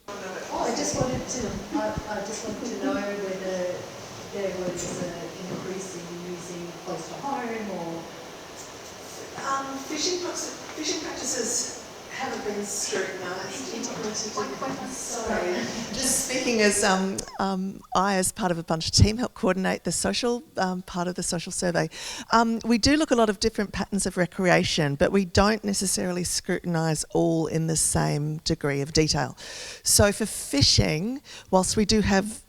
I just wanted to know whether there was an increase in using close to home or fishing practices haven't been scrutinised. Sorry. Just speaking as I, as part of a bunch of team, help coordinate the social part of the social survey. We do look at a lot of different patterns of recreation, but we don't necessarily scrutinise all in the same degree of detail. So for fishing, whilst we do have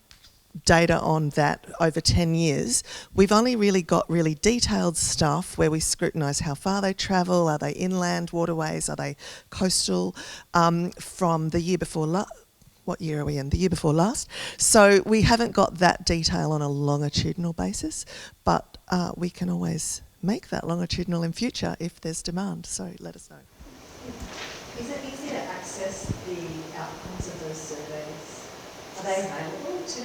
data on that over 10 years, we've only really got really detailed stuff where we scrutinise how far they travel, are they inland waterways, are they coastal, from the year before what year are we in? The year before last. So we haven't got that detail on a longitudinal basis, but we can always make that longitudinal in future if there's demand, so let us know. Is it easy to access the outcomes of those surveys? Are they available to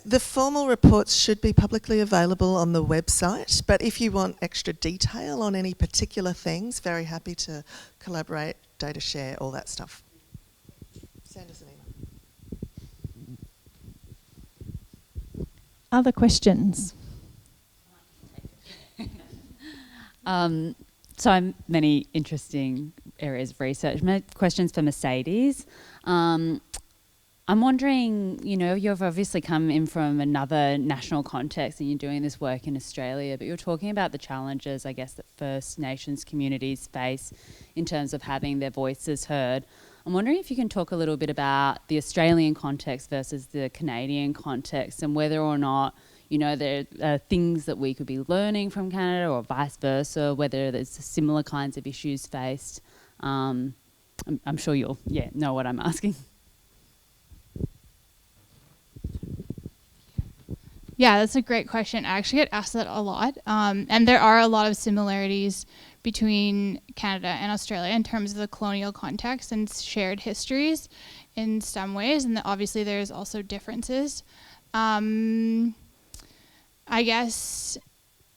the formal reports should be publicly available on the website, but if you want extra detail on any particular things, very happy to collaborate, data share, all that stuff. Send us an email. Other questions? So many interesting areas of research. Questions for Mercedes. I'm wondering, you've obviously come in from another national context and you're doing this work in Australia, but you're talking about the challenges, I guess, that First Nations communities face in terms of having their voices heard. I'm wondering if you can talk a little bit about the Australian context versus the Canadian context and whether or not, there are things that we could be learning from Canada or vice versa, whether there's similar kinds of issues faced. I'm sure you'll know what I'm asking. Yeah, that's a great question. I actually get asked that a lot. And there are a lot of similarities between Canada and Australia in terms of the colonial context and shared histories in some ways. And obviously there's also differences. I guess,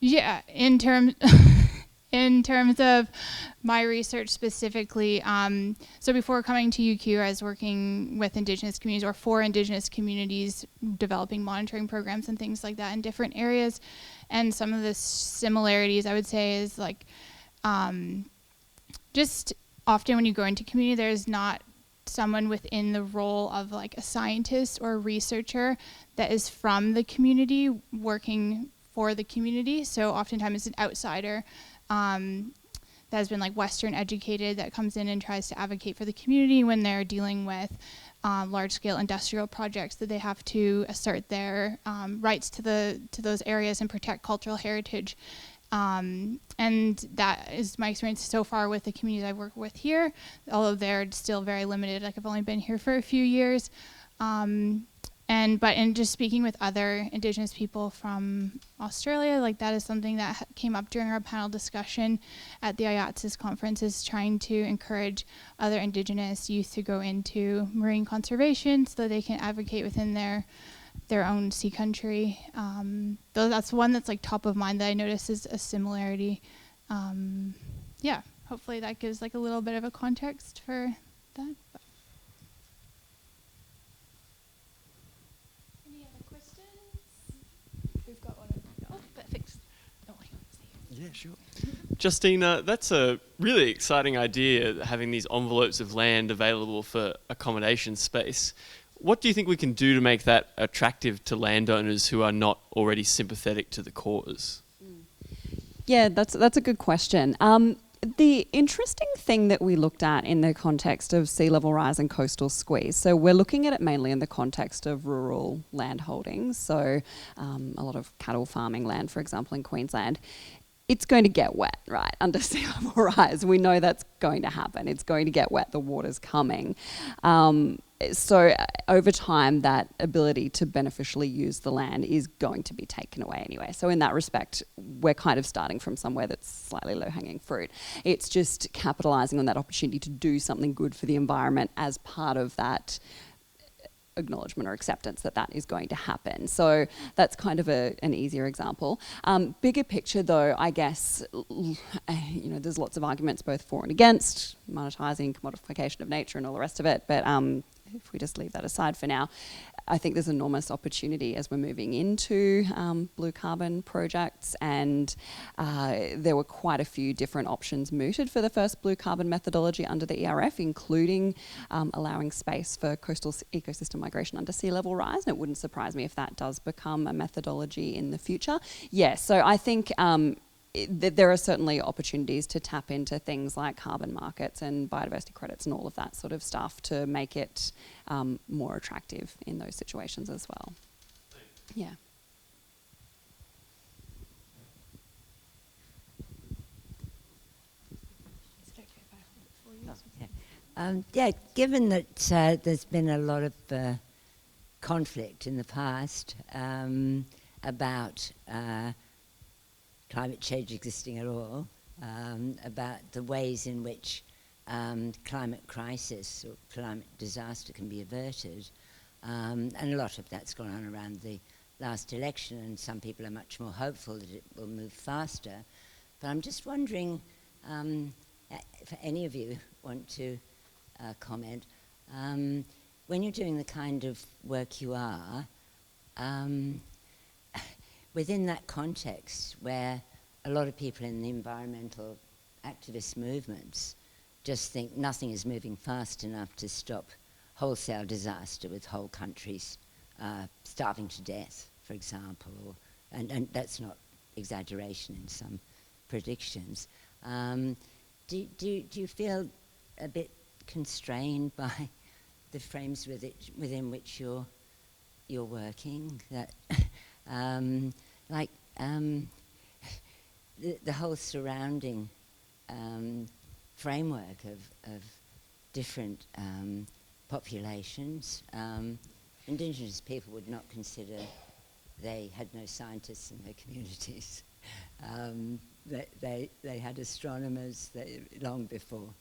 in terms of my research specifically, so before coming to UQ, I was working with Indigenous communities or for Indigenous communities, developing monitoring programs and things like that in different areas. And some of the similarities I would say is like, just often when you go into community, there's not someone within the role of like a scientist or a researcher that is from the community working for the community. So oftentimes it's an outsider that has been like Western educated that comes in and tries to advocate for the community when they're dealing with large-scale industrial projects that they have to assert their rights to those areas and protect cultural heritage. And that is my experience so far with the communities I've worked with here, although they're still very limited. Like I've only been here for a few years. But in just speaking with other Indigenous people from Australia, like that is something that came up during our panel discussion at the IATSIS conference, is trying to encourage other Indigenous youth to go into marine conservation so that they can advocate within their own sea country. Though that's one that's like top of mind that I notice is a similarity. Hopefully that gives like a little bit of a context for that. Any other questions? We've got one. Oh, perfect. Yeah, sure. Justina, that's a really exciting idea, having these envelopes of land available for accommodation space. What do you think we can do to make that attractive to landowners who are not already sympathetic to the cause? Yeah, that's a good question. The interesting thing that we looked at in the context of sea level rise and coastal squeeze, so we're looking at it mainly in the context of rural land holdings, so a lot of cattle farming land, for example, in Queensland. It's going to get wet, right, under sea level rise. We know that's going to happen. It's going to get wet. The water's coming. So over time, that ability to beneficially use the land is going to be taken away anyway. So in that respect, we're kind of starting from somewhere that's slightly low-hanging fruit. It's just capitalising on that opportunity to do something good for the environment as part of that acknowledgement or acceptance that that is going to happen. So that's kind of an easier example. Bigger picture though, I guess, there's lots of arguments both for and against monetising, commodification of nature and all the rest of it, but if we just leave that aside for now, I think there's enormous opportunity as we're moving into blue carbon projects, and there were quite a few different options mooted for the first blue carbon methodology under the ERF, including allowing space for coastal ecosystem migration under sea level rise, and it wouldn't surprise me if that does become a methodology in the future. Yeah, so I think there are certainly opportunities to tap into things like carbon markets and biodiversity credits and all of that sort of stuff to make it more attractive in those situations as well. Yeah. Given that there's been a lot of conflict in the past about climate change existing at all, about the ways in which climate crisis or climate disaster can be averted, and a lot of that's gone on around the last election, and some people are much more hopeful that it will move faster. But I'm just wondering if any of you want to comment. When you're doing the kind of work you are, within that context where a lot of people in the environmental activist movements just think nothing is moving fast enough to stop wholesale disaster with whole countries starving to death, for example, and that's not exaggeration in some predictions. Do you feel a bit constrained by the frames within which you're working? That the whole surrounding framework of different populations. Indigenous people would not consider they had no scientists in their communities. They had astronomers long before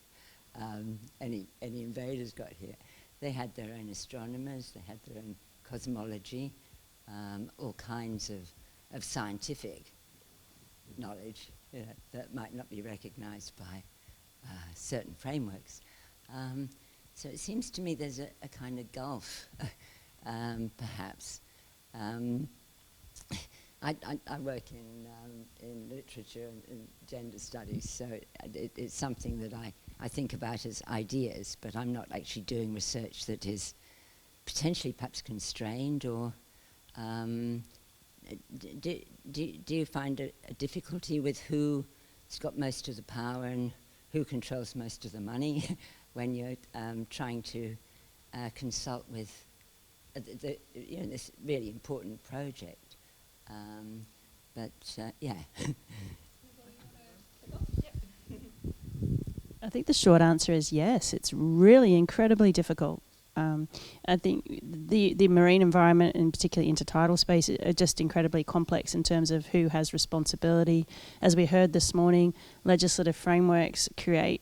any invaders got here. They had their own astronomers, they had their own cosmology, all kinds of scientific knowledge that might not be recognized by certain frameworks. So it seems to me there's a kind of gulf, perhaps. I work in literature and gender studies, so it's something that I think about as ideas, but I'm not actually doing research that is potentially perhaps constrained, or do you find a difficulty with who's got most of the power and who controls most of the money when you're trying to consult with this really important project? Yeah. I think the short answer is yes. It's really incredibly difficult. I think the marine environment, and particularly intertidal space, are just incredibly complex in terms of who has responsibility. As we heard this morning, legislative frameworks create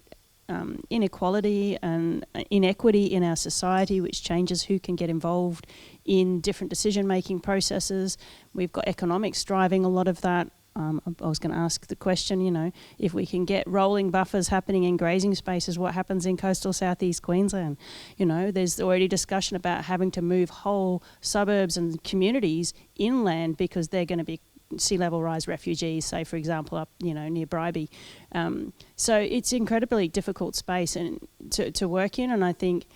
inequality and inequity in our society, which changes who can get involved in different decision-making processes. We've got economics driving a lot of that. I was going to ask the question, if we can get rolling buffers happening in grazing spaces, what happens in coastal southeast Queensland? There's already discussion about having to move whole suburbs and communities inland because they're going to be sea level rise refugees, say, for example, up, near Bribie. So it's incredibly difficult space to work in, and I think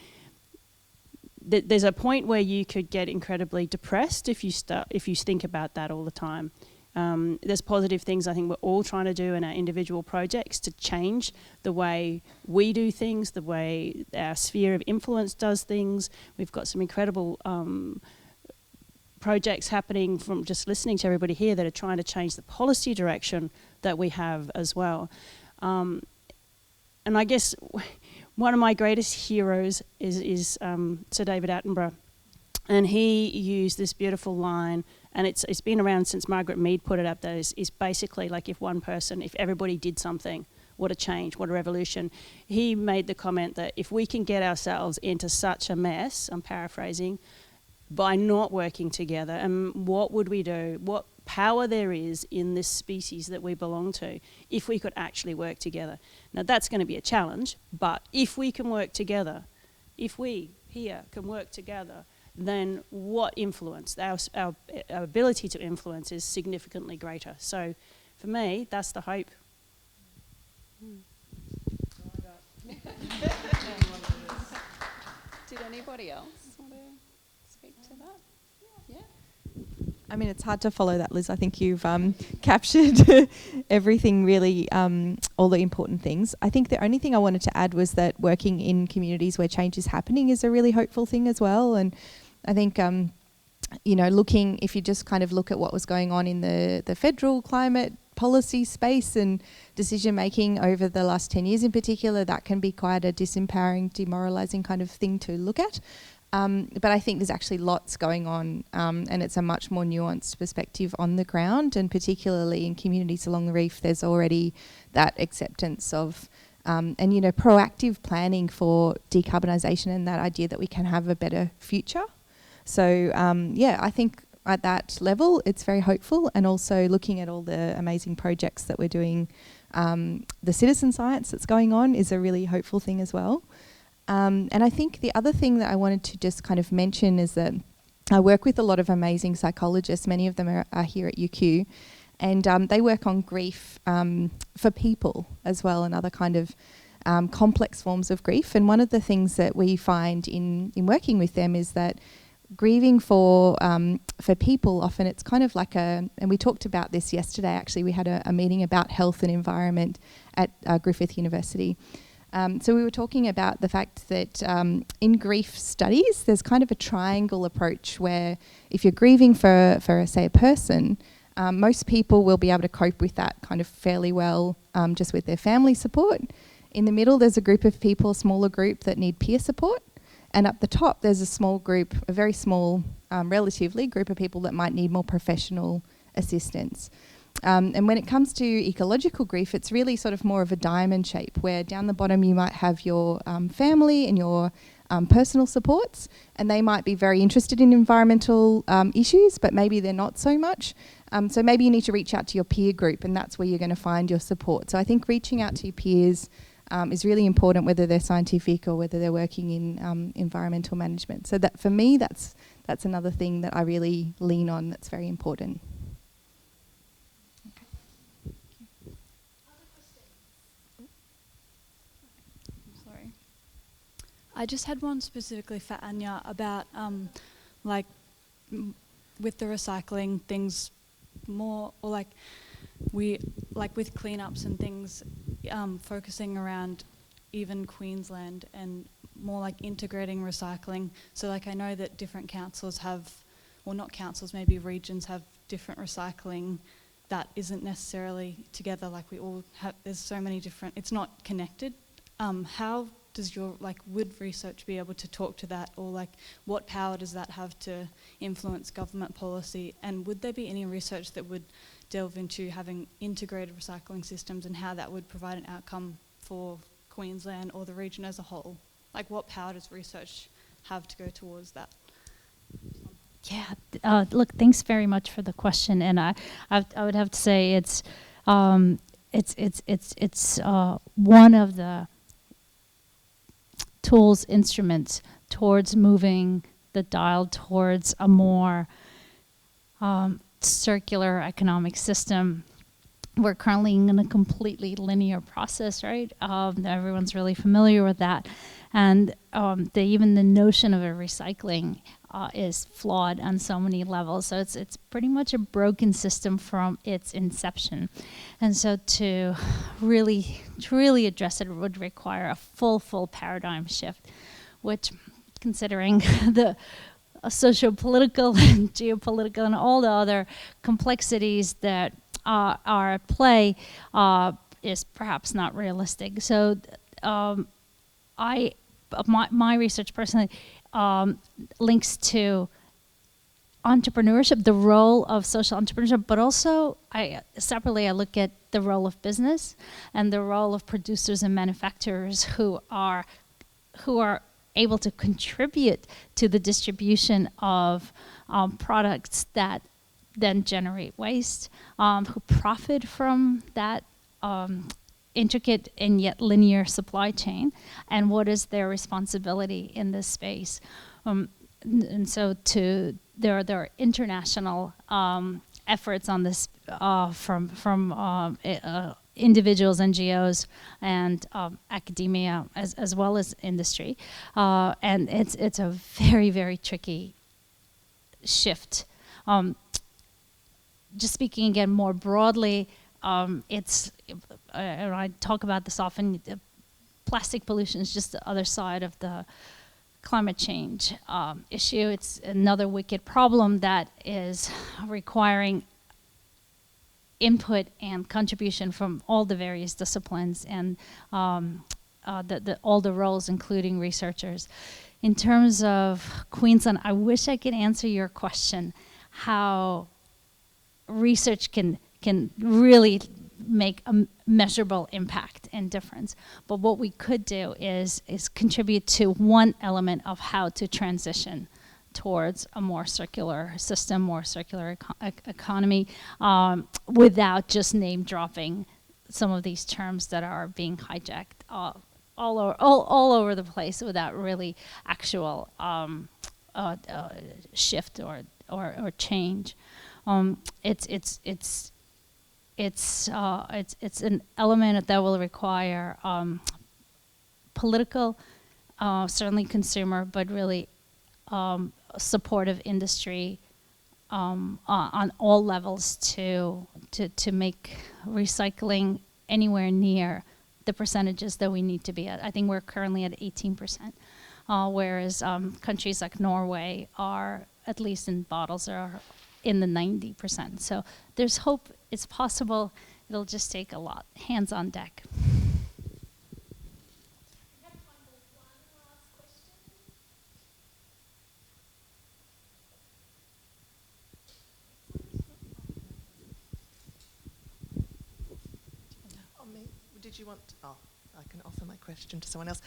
that there's a point where you could get incredibly depressed if you think about that all the time. There's positive things I think we're all trying to do in our individual projects to change the way we do things, the way our sphere of influence does things. We've got some incredible projects happening from just listening to everybody here that are trying to change the policy direction that we have as well. And I guess one of my greatest heroes is Sir David Attenborough. And he used this beautiful line, and it's been around since Margaret Mead put it up, that is basically like if everybody did something, what a change, what a revolution. He made the comment that if we can get ourselves into such a mess, I'm paraphrasing, by not working together, and what would we do, what power there is in this species that we belong to if we could actually work together. Now that's going to be a challenge, but if we can work together, if we here can work together, then what influence, our ability to influence is significantly greater. So for me, that's the hope. Did anybody else want to speak to that? Yeah. I mean, it's hard to follow that, Liz. I think you've captured everything really, all the important things. I think the only thing I wanted to add was that working in communities where change is happening is a really hopeful thing as well. And I think, you know, if you just kind of look at what was going on in the federal climate policy space and decision making over the last 10 years in particular, that can be quite a disempowering, demoralising kind of thing to look at. But I think there's actually lots going on, and it's a much more nuanced perspective on the ground, and particularly in communities along the reef, there's already that acceptance of, and you know, proactive planning for decarbonisation and that idea that we can have a better future. So yeah, I think at that level, it's very hopeful, and also looking at all the amazing projects that we're doing, the citizen science that's going on is a really hopeful thing as well. And I think the other thing that I wanted to just kind of mention is that I work with a lot of amazing psychologists. Many of them are here at UQ, and they work on grief for people as well, and other kind of complex forms of grief. And one of the things that we find in working with them is that grieving for people, often it's kind of like and we talked about this yesterday actually, we had a meeting about health and environment at Griffith University. So we were talking about the fact that in grief studies, there's kind of a triangle approach where if you're grieving for say, a person, most people will be able to cope with that kind of fairly well just with their family support. In the middle, there's a group of people, a smaller group, that need peer support. And up the top, there's a small group, a very small, relatively, group of people that might need more professional assistance. And when it comes to ecological grief, it's really sort of more of a diamond shape, where down the bottom you might have your family and your personal supports, and they might be very interested in environmental issues, but maybe they're not so much. So maybe you need to reach out to your peer group, and that's where you're going to find your support. So I think reaching out to your peers is really important, whether they're scientific or whether they're working in environmental management. So that, for me, that's another thing that I really lean on that's very important. I just had one specifically for Anya about like with the recycling things more, or like with cleanups and things, focusing around even Queensland and more like integrating recycling. So like I know that different councils have, or not councils, maybe regions have different recycling that isn't necessarily together. Like we all have, there's so many different, it's not connected. How does your, like, would research be able to talk to that, or like what power does that have to influence government policy? And would there be any research that would delve into having integrated recycling systems and how that would provide an outcome for Queensland or the region as a whole? Like what power does research have to go towards that? Yeah, look, thanks very much for the question, and I would have to say it's one of the tools, instruments towards moving the dial towards a more circular economic system. We're currently in a completely linear process, right? Everyone's really familiar with that. And even the notion of a recycling is flawed on so many levels. So it's pretty much a broken system from its inception. And so to really, truly address it would require a full paradigm shift, which, considering the socio-political and geopolitical and all the other complexities that are at play, is perhaps not realistic. So my research personally links to entrepreneurship, the role of social entrepreneurship, but also separately I look at the role of business and the role of producers and manufacturers who are able to contribute to the distribution of products that then generate waste, who profit from that intricate and yet linear supply chain, and what is their responsibility in this space. And so there are international efforts on this from individuals, NGOs, and academia, as well as industry. And it's a very, very tricky shift. just speaking again more broadly, and I talk about this often, plastic pollution is just the other side of the climate change issue. It's another wicked problem that is requiring input and contribution from all the various disciplines and all the roles, including researchers. In terms of Queensland, I wish I could answer your question, how research can really make a measurable impact and difference. But what we could do is contribute to one element of how to transition towards a more circular system, more circular economy, without just name dropping some of these terms that are being hijacked all over the place without really actual shift or change. It's an element that will require political, certainly consumer, but really supportive industry on all levels to make recycling anywhere near the percentages that we need to be at. I think we're currently at 18%, whereas countries like Norway are, at least in bottles, are in the 90%. So there's hope. It's possible. It'll just take a lot. Hands on deck. Did you want? I can offer my question to someone else.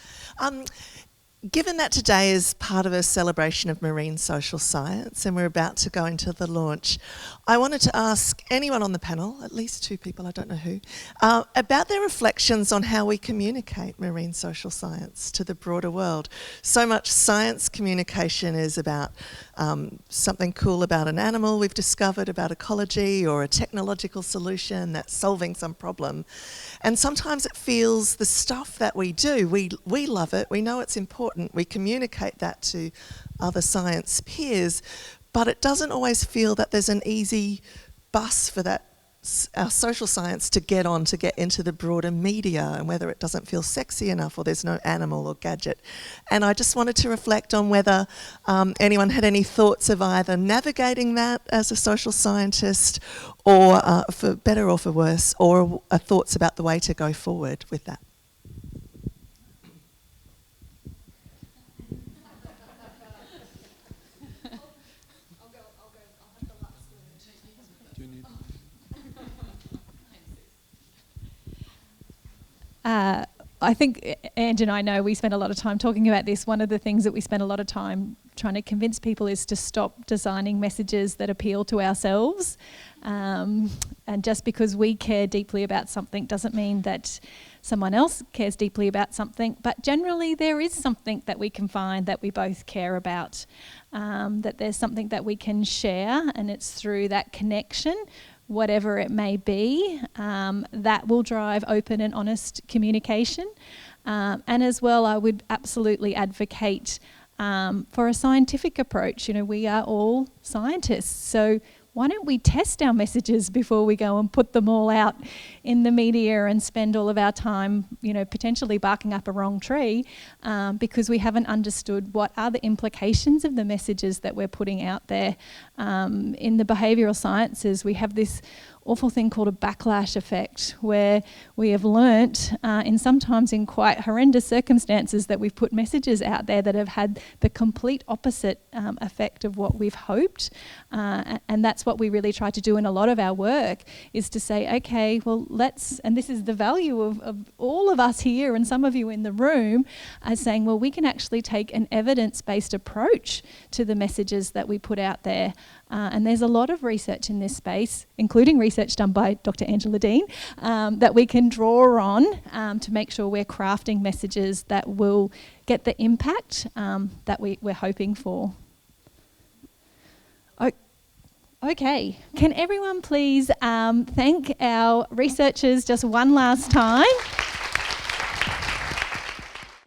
Given that today is part of a celebration of marine social science and we're about to go into the launch, I wanted to ask anyone on the panel, at least two people, I don't know who, about their reflections on how we communicate marine social science to the broader world. So much science communication is about something cool about an animal we've discovered, about ecology, or a technological solution that's solving some problem. And sometimes it feels the stuff that we do, we love it, we know it's important, we communicate that to other science peers, but it doesn't always feel that there's an easy bus for that, our social science to get on, to get into the broader media, and whether it doesn't feel sexy enough or there's no animal or gadget. And I just wanted to reflect on whether anyone had any thoughts of either navigating that as a social scientist, or for better or for worse, or thoughts about the way to go forward with that. I think Ange and I know we spend a lot of time talking about this. One of the things that we spend a lot of time trying to convince people is to stop designing messages that appeal to ourselves. And just because we care deeply about something doesn't mean that someone else cares deeply about something. But generally there is something that we can find that we both care about, that there's something that we can share, and it's through that connection, whatever it may be, that will drive open and honest communication. And as well, I would absolutely advocate for a scientific approach. You know, we are all scientists, so why don't we test our messages before we go and put them all out in the media and spend all of our time, you know, potentially barking up a wrong tree, because we haven't understood what are the implications of the messages that we're putting out there. In the behavioural sciences, we have this awful thing called a backlash effect, where we have learnt sometimes in quite horrendous circumstances that we've put messages out there that have had the complete opposite effect of what we've hoped. And that's what we really try to do in a lot of our work, is to say, okay, well, and this is the value of all of us here and some of you in the room, are saying, well, we can actually take an evidence-based approach to the messages that we put out there. And there's a lot of research in this space, including research done by Dr. Angela Dean, that we can draw on to make sure we're crafting messages that will get the impact that we're hoping for. Okay, can everyone please thank our researchers just one last time?